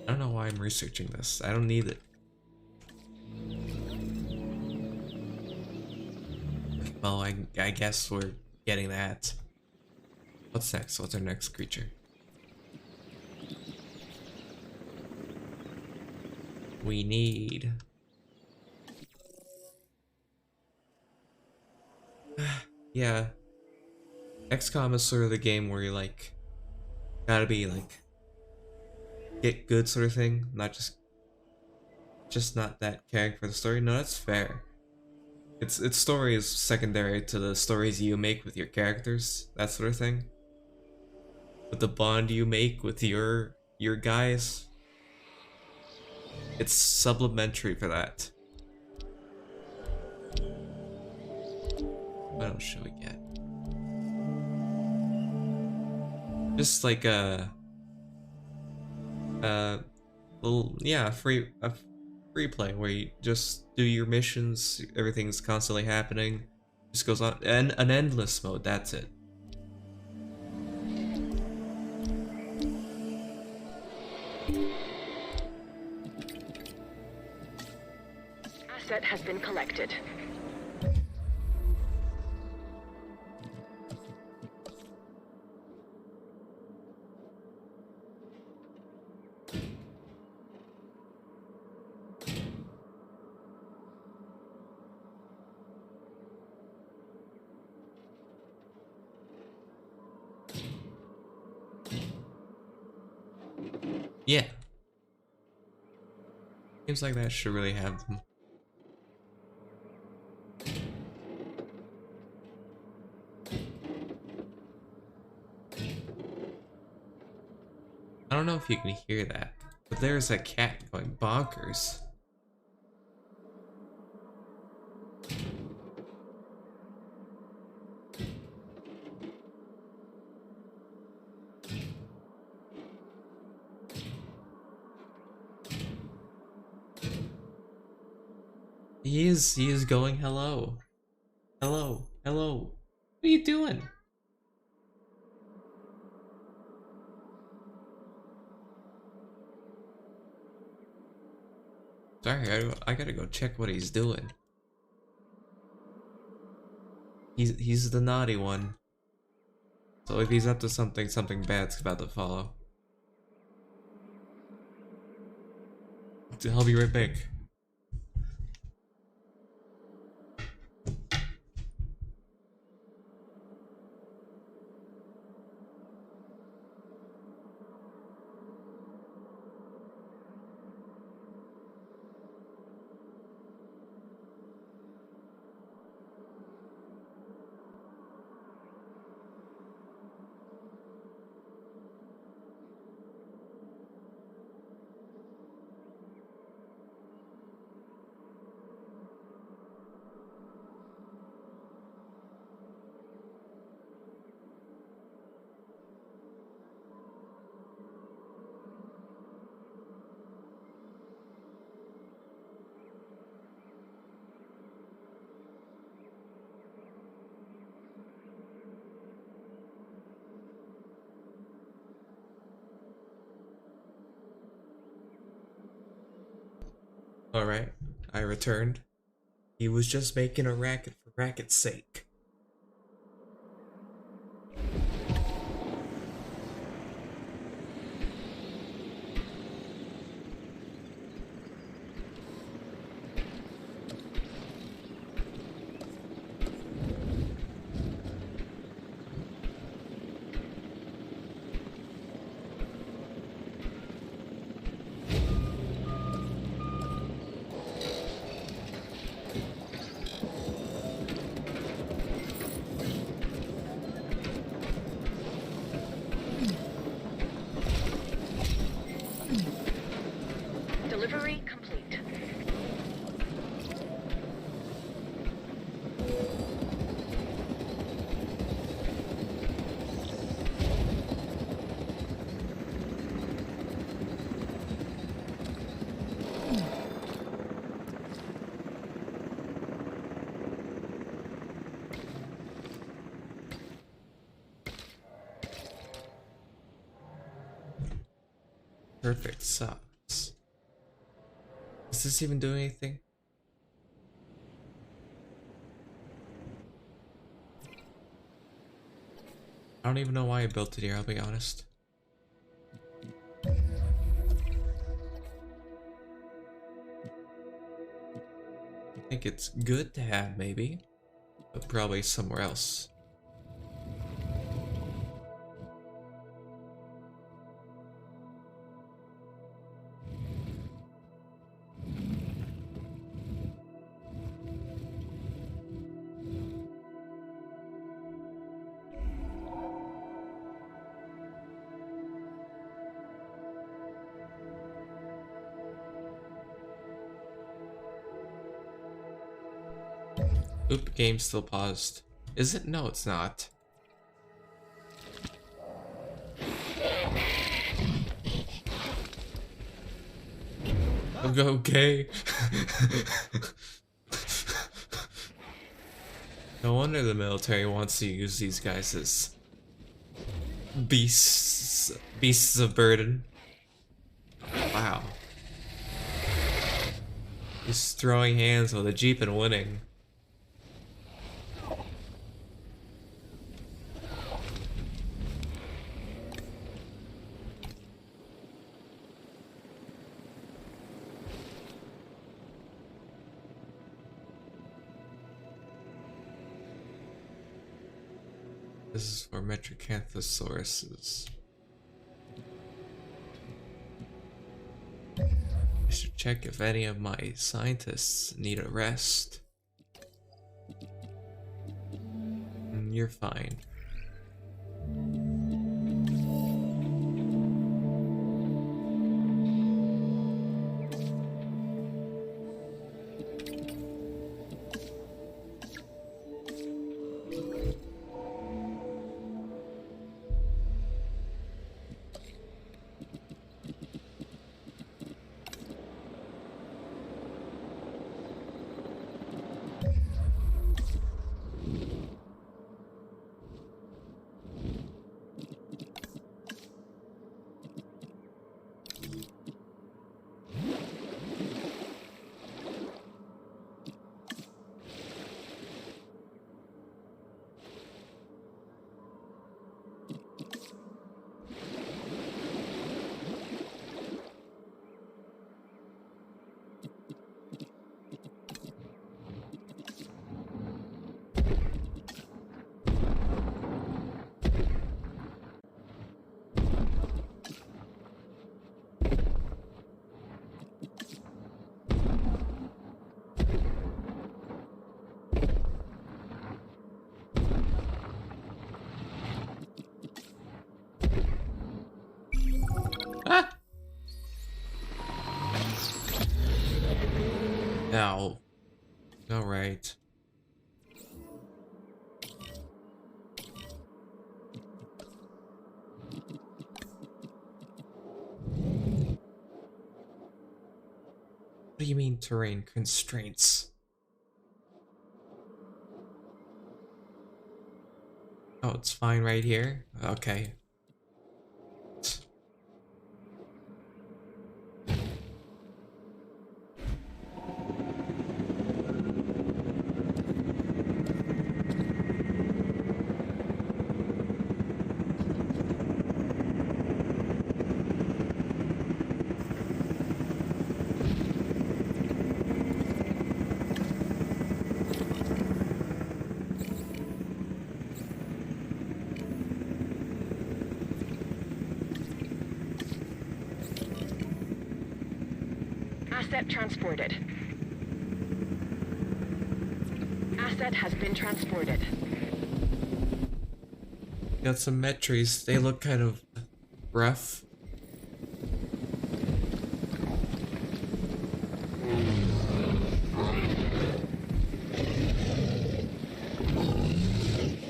[SPEAKER 1] I don't know why I'm researching this. I don't need it. Well, I guess we're getting that. What's next? What's our next creature? We need... yeah. XCOM is sort of the game where you like... gotta be like... get good sort of thing. Not just not that caring for the story. No, that's fair. Its story is secondary to the stories you make with your characters. That sort of thing. But the bond you make with your guys... it's supplementary for that. What else should we get? Just like a little, yeah, free play where you just do your missions. Everything's constantly happening. Just goes on, and an endless mode. That's it.
[SPEAKER 9] Asset has been collected.
[SPEAKER 1] Yeah. Seems like that should really have them. I don't know if you can hear that, but there's a cat going bonkers. He is going hello. Hello. What are you doing? Sorry, I gotta go check what he's doing. He's the naughty one. So if he's up to something bad's about to follow. I'll be right back. Alright, I returned. He was just making a racket for racket's sake.
[SPEAKER 9] Delivery complete.
[SPEAKER 1] Perfect socks. Does this even do anything? I don't even know why I built it here, I'll be honest. I think it's good to have, maybe, but probably somewhere else. Oop, game still paused. Is it? No, it's not. Okay. No wonder the military wants to use these guys as beasts of burden. Wow. He's throwing hands with a jeep and winning. This is for Metricanthosauruses. I should check if any of my scientists need a rest. You're fine. Now, all right. What do you mean terrain constraints? Oh, it's fine right here? Okay.
[SPEAKER 9] Asset transported. Asset has been transported.
[SPEAKER 1] Got some metries. They look kind of rough.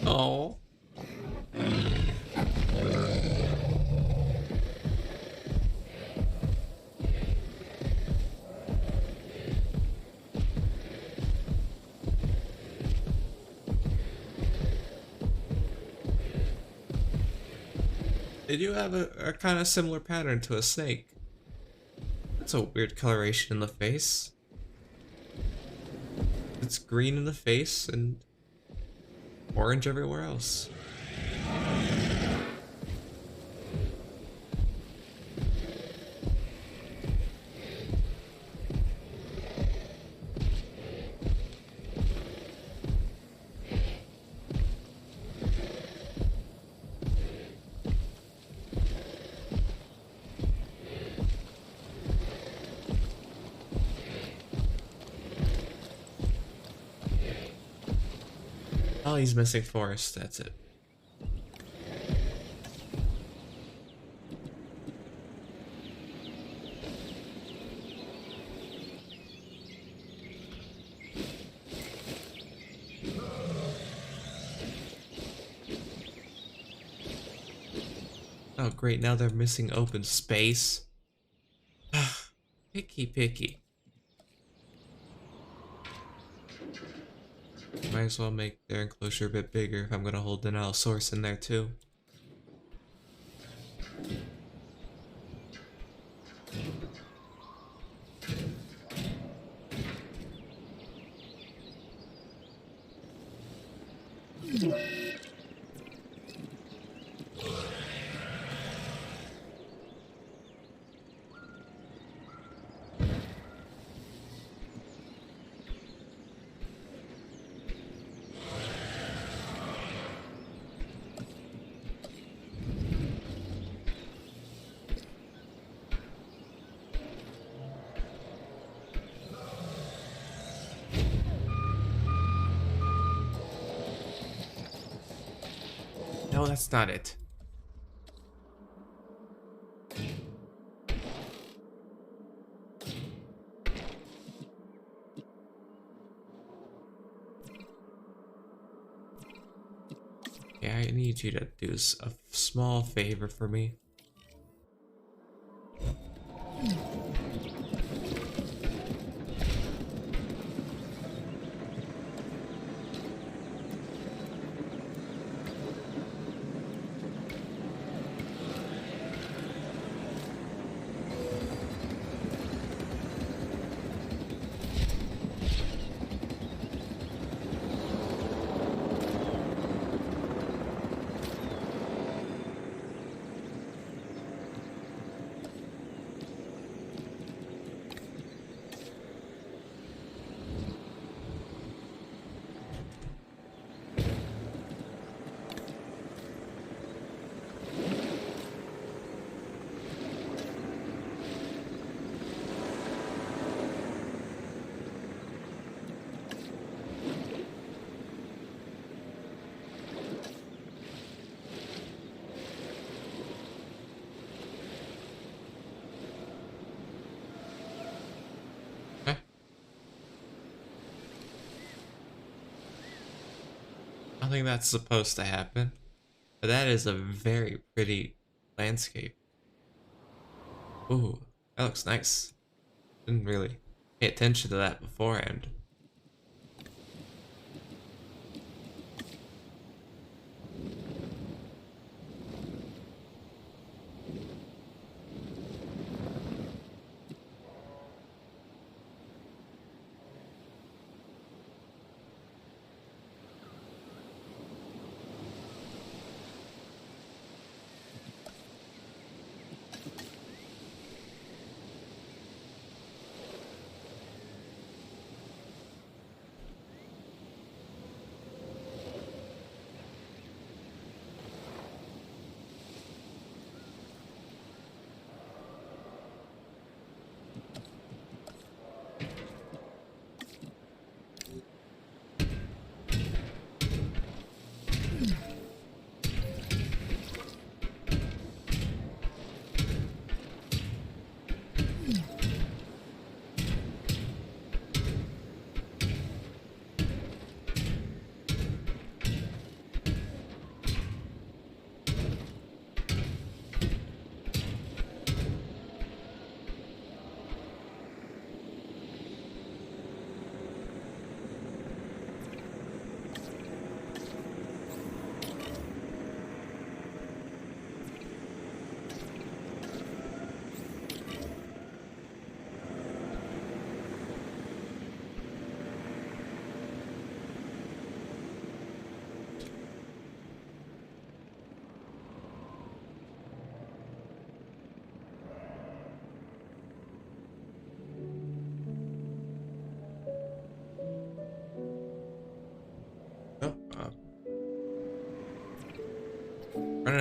[SPEAKER 1] Oh. They do have a kind of similar pattern to a snake. That's a weird coloration in the face. It's green in the face and orange everywhere else. Oh, he's missing forest, that's it. Oh great, now they're missing open space. Picky. Might as well make their enclosure a bit bigger if I'm gonna hold the Dinosaurs in there too. No, that's not it. Yeah, I need you to do a small favor for me. I don't think that's supposed to happen, but that is a very pretty landscape. Ooh, that looks nice. Didn't really pay attention to that beforehand.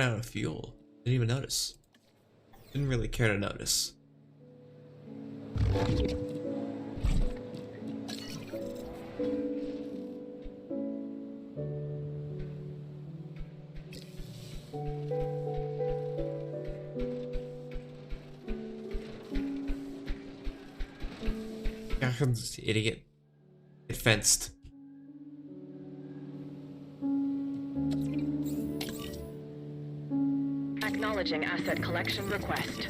[SPEAKER 1] out of fuel. Didn't even notice. Didn't really care to notice. Idiot. Get fenced.
[SPEAKER 9] Acknowledging asset collection request.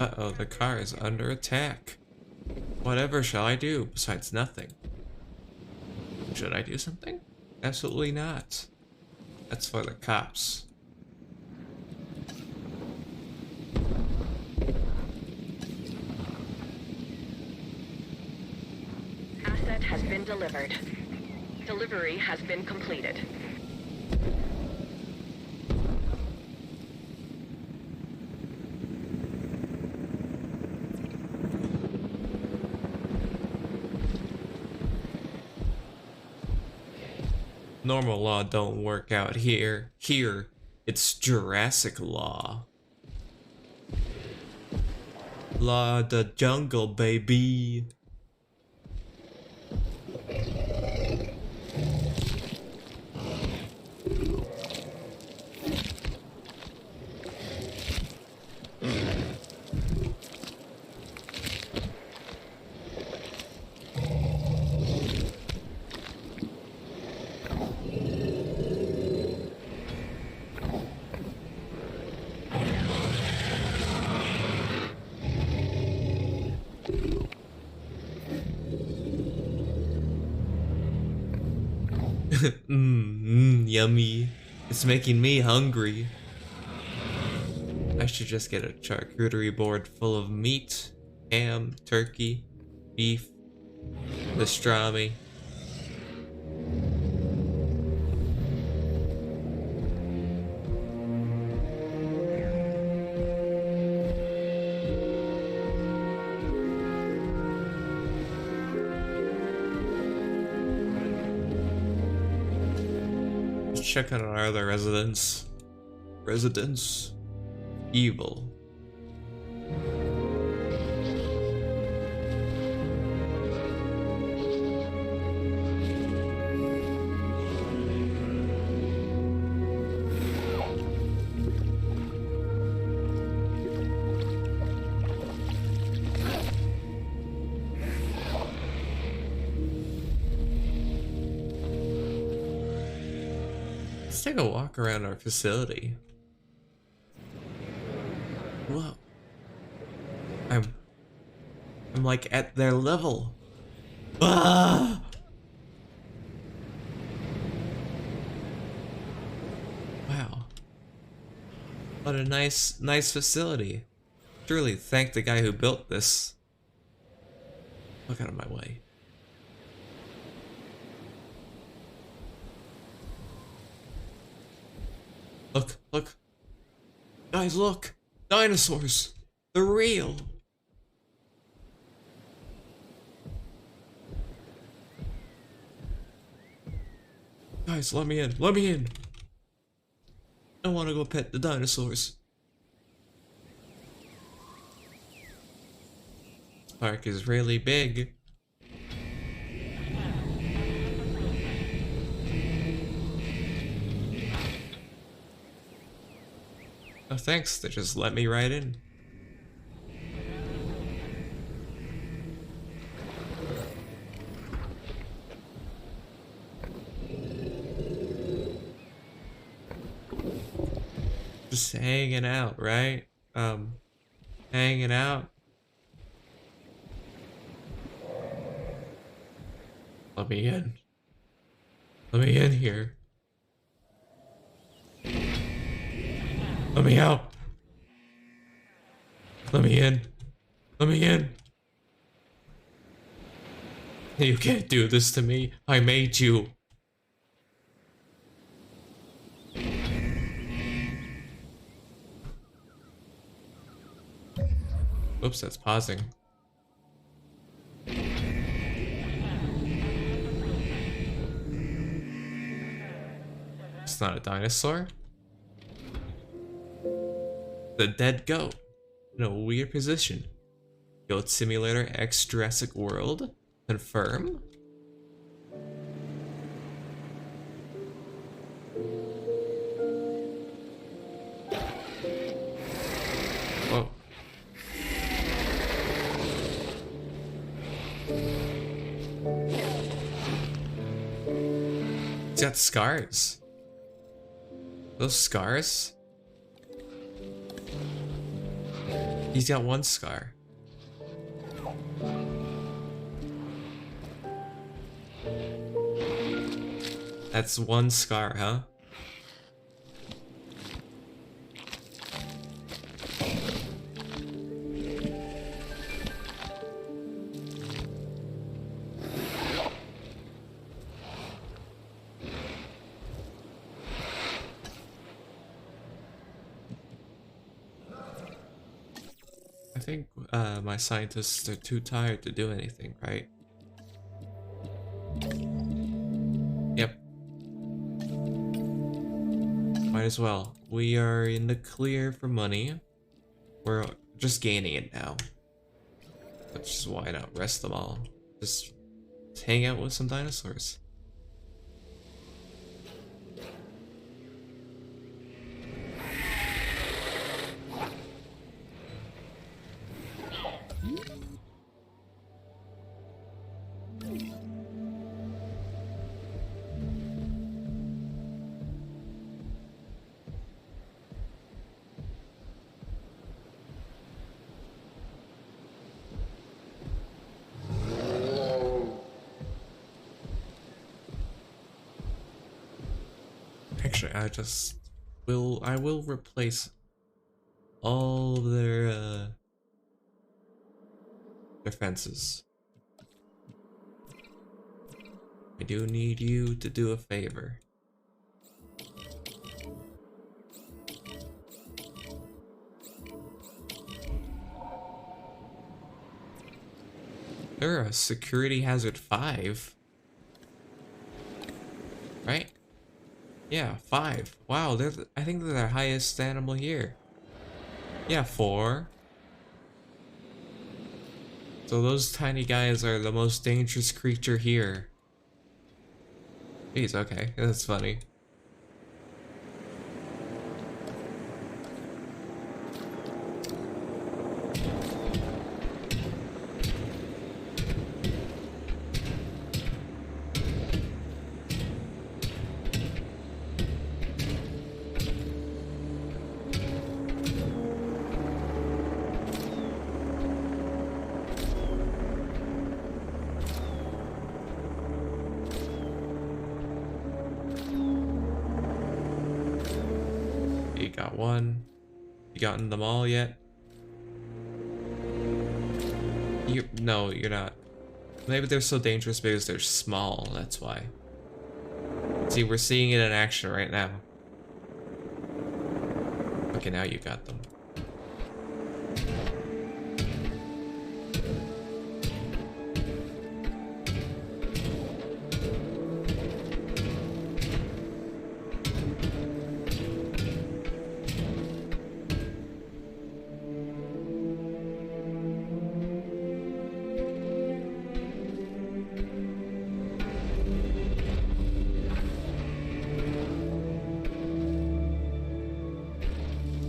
[SPEAKER 1] Uh-oh, the car is under attack. Whatever shall I do besides nothing? Should I do something? Absolutely not. That's for the cops.
[SPEAKER 9] Asset has been delivered. Delivery has been completed.
[SPEAKER 1] Normal law don't work out here. Here, it's Jurassic law. Law of the jungle, baby. Yummy. It's making me hungry. I should just get a charcuterie board full of meat, ham, turkey, beef, pastrami. Check on our other residents. Evil. Let's take a walk around our facility. Whoa. I'm like at their level. Ah! Wow. What a nice facility. Truly thank the guy who built this. Look out of my way. Look. Guys, look. Dinosaurs. They're real. Guys, let me in. I want to go pet the dinosaurs. This park is really big. Oh, thanks. They just let me right in. Just hanging out, right? Hanging out. Let me in. Let me in here. Let me out. Let me in. Let me in. You can't do this to me. I made you. Oops, that's pausing. It's not a dinosaur. The dead goat. In a weird position. Goat Simulator X Jurassic World. Confirm. Whoa. He's got scars. Those scars? He's got one scar. That's one scar, huh? I think my scientists are too tired to do anything, right? Yep. Might as well. We are in the clear for money. We're just gaining it now. Which is why not rest them all. Just hang out with some dinosaurs. Actually, I will replace all their fences. I do need you to do a favor. They're a security hazard 5. Right? Yeah, 5. Wow, I think they're the highest animal here. Yeah, 4. So those tiny guys are the most dangerous creature here. Jeez, okay, that's funny. You got one. You gotten them all yet? No, you're not. Maybe they're so dangerous because they're small, that's why. See, we're seeing it in action right now. Okay, now you got them.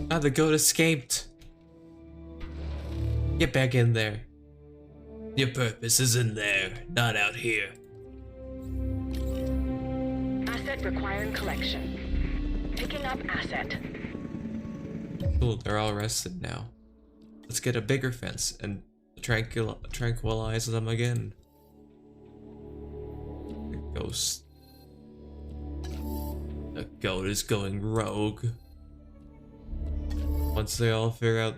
[SPEAKER 1] Ah, the goat escaped. Get back in there. Your purpose is in there, not out here.
[SPEAKER 9] Asset requiring collection. Picking up asset.
[SPEAKER 1] Cool, they're all rested now. Let's get a bigger fence and tranquilize them again. Ghost. The goat is going rogue. Once they all figure out,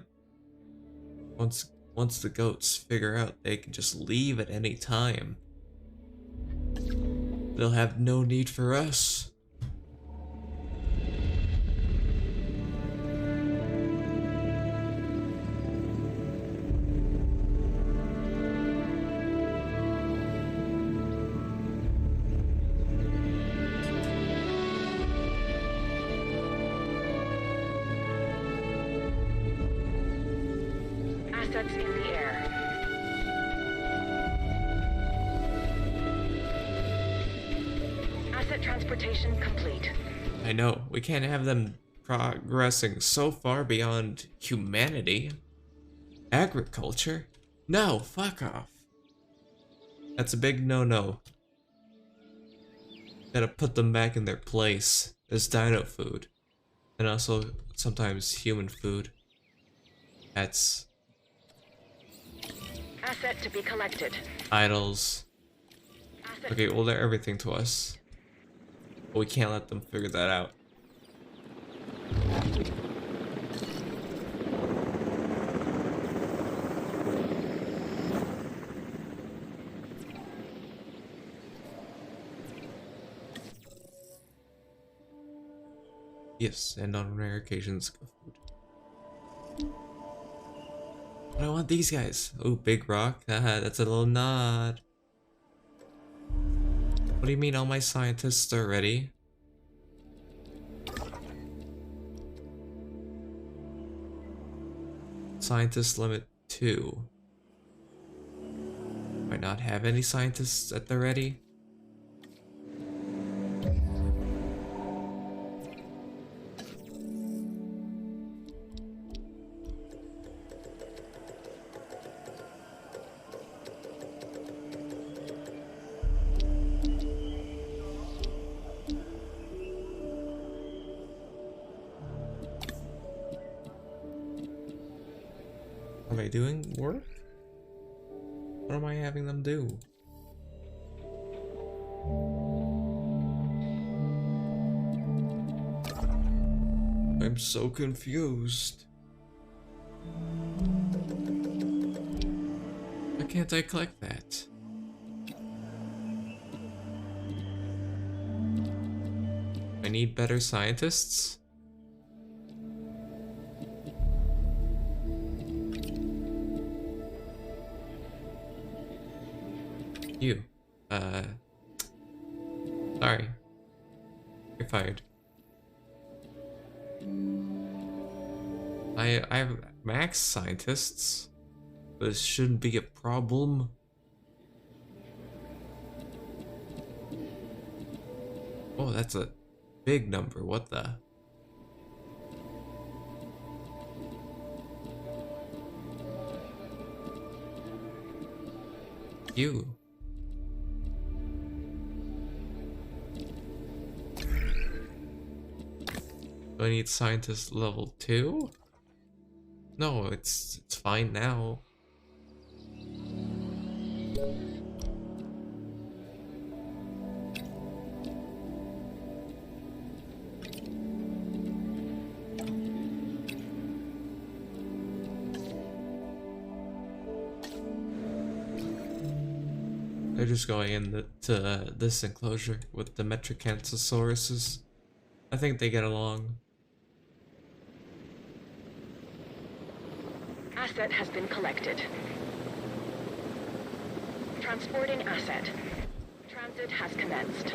[SPEAKER 1] once the goats figure out they can just leave at any time, they'll have no need for us.
[SPEAKER 9] Assets in the air. Asset transportation complete.
[SPEAKER 1] I know, we can't have them progressing so far beyond humanity. Agriculture? No, fuck off. That's a big no-no. Gotta put them back in their place as dino food. And also, sometimes human food. That's
[SPEAKER 9] Asset to be collected.
[SPEAKER 1] idols.
[SPEAKER 9] Asset
[SPEAKER 1] Okay, well, they're everything to us. But we can't let them figure that out. Yes, and on rare occasions, good food. But I want these guys. Oh, big rock. Haha, that's a little nod. What do you mean all my scientists are ready? Scientist limit 2. Might not have any scientists at the ready. Are they doing work? What am I having them do? I'm so confused. Why can't I collect that? I need better scientists? You. Sorry. You're fired. I have max scientists. This shouldn't be a problem. Oh, that's a big number. What the? You. Do I need scientist level 2? No, it's fine now. They're just going into this enclosure with the Metricanthosauruses. I think they get along.
[SPEAKER 9] Asset has been collected. Transporting asset. Transit has commenced.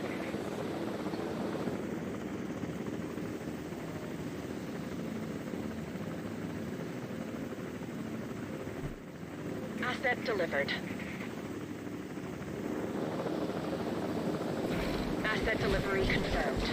[SPEAKER 9] Asset delivered. Asset delivery confirmed.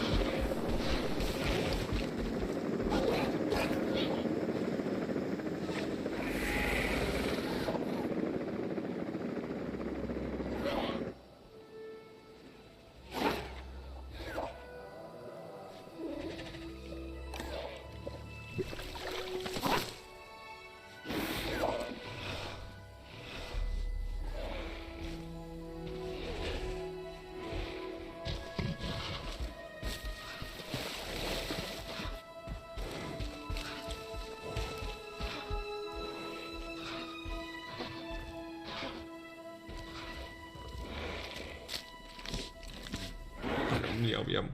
[SPEAKER 1] Yum yum.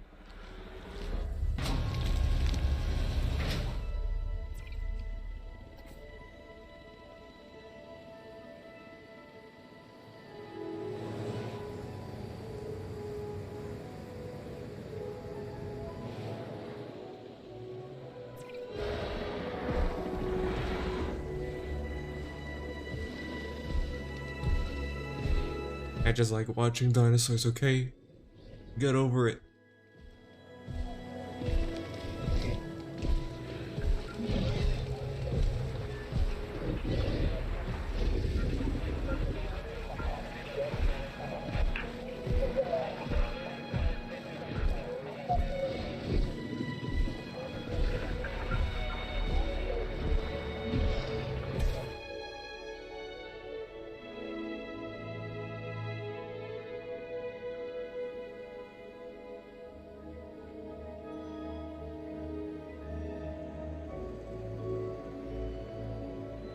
[SPEAKER 1] I just like watching dinosaurs, okay? Get over it.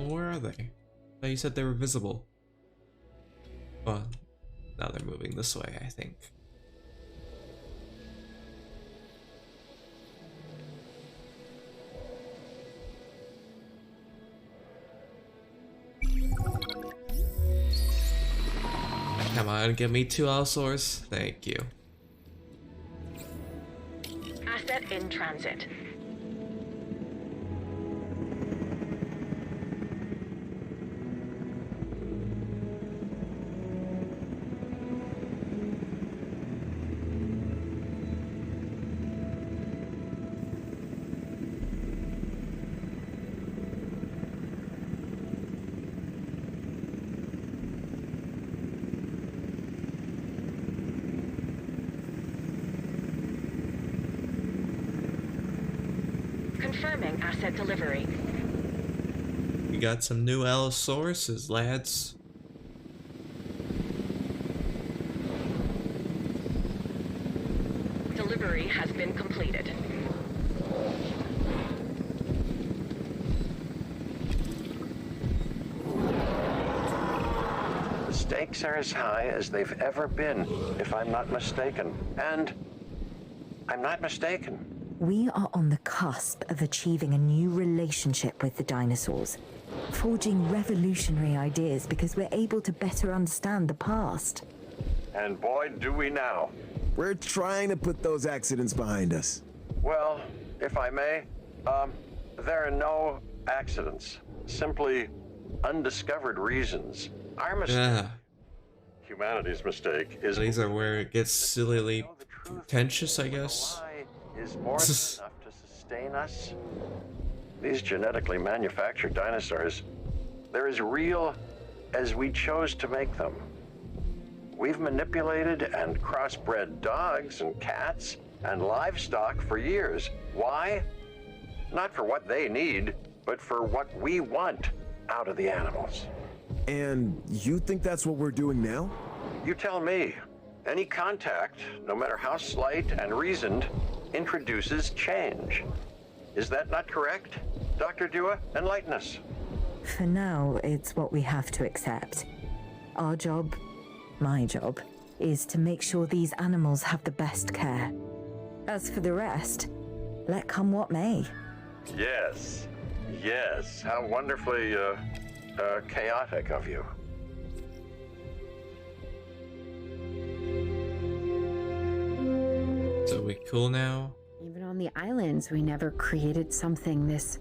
[SPEAKER 1] Where are they? Oh, you said they were visible. Well, now they're moving this way, I think. Come on, give me 2 Allosaurs. Thank you.
[SPEAKER 9] Asset in transit. Confirming asset delivery.
[SPEAKER 1] We got some new Allosauruses, lads.
[SPEAKER 9] Delivery has been completed.
[SPEAKER 7] The stakes are as high as they've ever been, if I'm not mistaken. And I'm not mistaken.
[SPEAKER 4] We are on the cusp of achieving a new relationship with the dinosaurs, forging revolutionary ideas because we're able to better understand the past.
[SPEAKER 7] And boy, do we now.
[SPEAKER 8] We're trying to put those accidents behind us.
[SPEAKER 7] Well, if I may, there are no accidents. Simply undiscovered reasons. Our mistake,
[SPEAKER 1] Yeah,
[SPEAKER 7] humanity's mistake, is
[SPEAKER 1] these are where it gets sillily
[SPEAKER 7] know the truth.
[SPEAKER 1] pretentious, I guess.
[SPEAKER 7] Why is more than enough to sustain us. These genetically manufactured dinosaurs, they're as real as we chose to make them. We've manipulated and crossbred dogs and cats and livestock for years. Why? Not for what they need, but for what we want out of the animals.
[SPEAKER 8] And you think that's what we're doing now?
[SPEAKER 7] You tell me. Any contact, no matter how slight and reasoned, introduces change. Is that not correct? Dr. Dua, enlighten us.
[SPEAKER 4] For now, it's what we have to accept. Our job, my job, is to make sure these animals have the best care. As for the rest, let come what may.
[SPEAKER 7] Yes. Yes. How wonderfully, chaotic of you.
[SPEAKER 1] So we cool now?
[SPEAKER 3] Even on the islands, we never created something this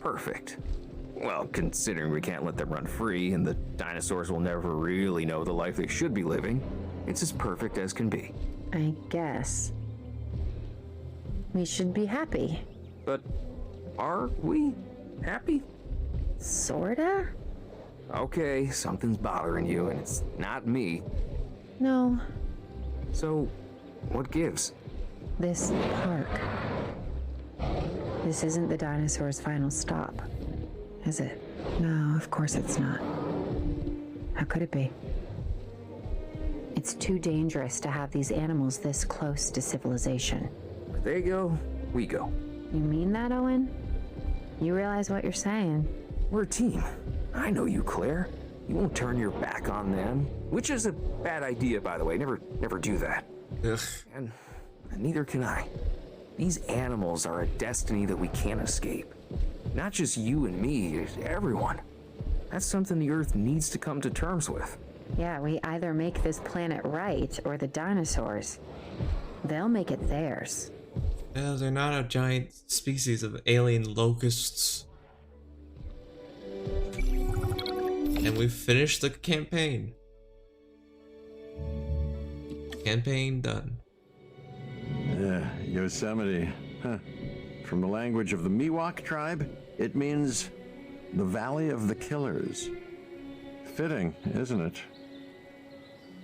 [SPEAKER 5] Perfect. Well, considering we can't let them run free and the dinosaurs will never really know the life they should be living, it's as perfect as can be.
[SPEAKER 3] I guess. We should be happy.
[SPEAKER 5] But are we happy?
[SPEAKER 3] Sorta?
[SPEAKER 5] Okay, something's bothering you and it's not me.
[SPEAKER 3] No.
[SPEAKER 5] So, what gives?
[SPEAKER 3] This park. This isn't the dinosaurs' final stop, is it? No, of course it's not. How could it be? It's too dangerous to have these animals this close to civilization.
[SPEAKER 5] Where they go, we go.
[SPEAKER 3] You mean that, Owen? You realize what you're saying?
[SPEAKER 5] We're a team. I know you, Claire. You won't turn your back on them, which is a bad idea, by the way. Never do that.
[SPEAKER 1] Ugh.
[SPEAKER 5] And neither can I. These animals are a destiny that we can't escape. Not just you and me, it's everyone. That's something the Earth needs to come to terms with.
[SPEAKER 3] Yeah, we either make this planet right or the dinosaurs. They'll make it theirs.
[SPEAKER 1] Yeah, they're not a giant species of alien locusts. And we've finished the campaign. Campaign done.
[SPEAKER 7] Yosemite. Huh. From the language of the Miwok tribe, it means the Valley of the Killers. Fitting, isn't it?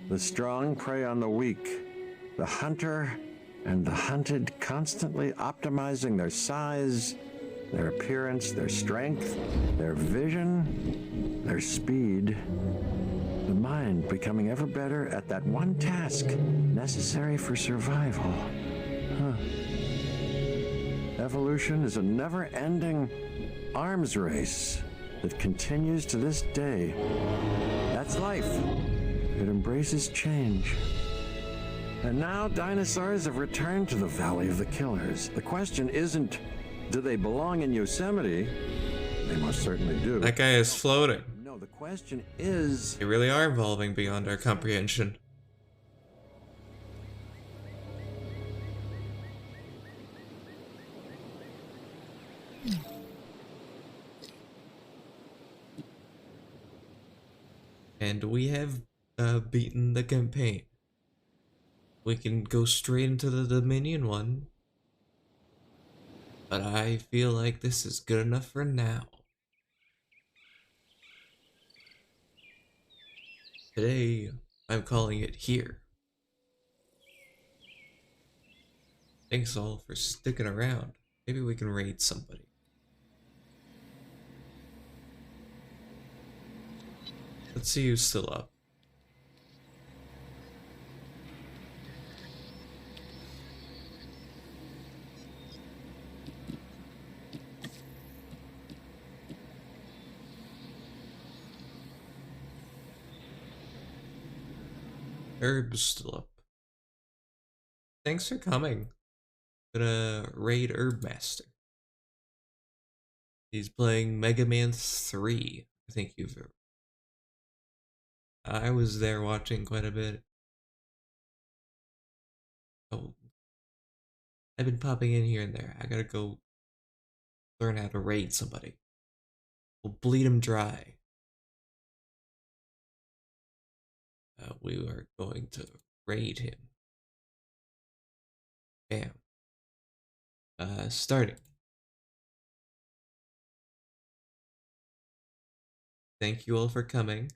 [SPEAKER 7] The strong prey on the weak, the hunter and the hunted constantly optimizing their size, their appearance, their strength, their vision, their speed. The mind becoming ever better at that one task necessary for survival. Huh. Evolution is a never-ending arms race that continues to this day. That's life. It embraces change. And now dinosaurs have returned to the Valley of the Killers. The question isn't, do they belong in Yosemite? They most certainly do.
[SPEAKER 1] That guy is floating.
[SPEAKER 7] No, the question is...
[SPEAKER 1] They really are evolving beyond our comprehension. And we have beaten the campaign. We can go straight into the Dominion one. But I feel like this is good enough for now. Today, I'm calling it here. Thanks all for sticking around. Maybe we can raid somebody. Let's see who's still up. Herb's still up. Thanks for coming. Gonna raid Herb Master. He's playing Mega Man 3. I think you've... I was there watching quite a bit. Oh, I've been popping in here and there. I gotta go learn how to raid somebody. We'll bleed him dry. We are going to raid him. Bam. Starting. Thank you all for coming.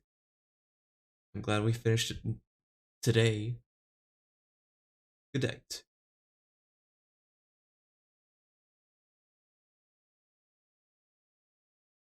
[SPEAKER 1] I'm glad we finished it today. Good night.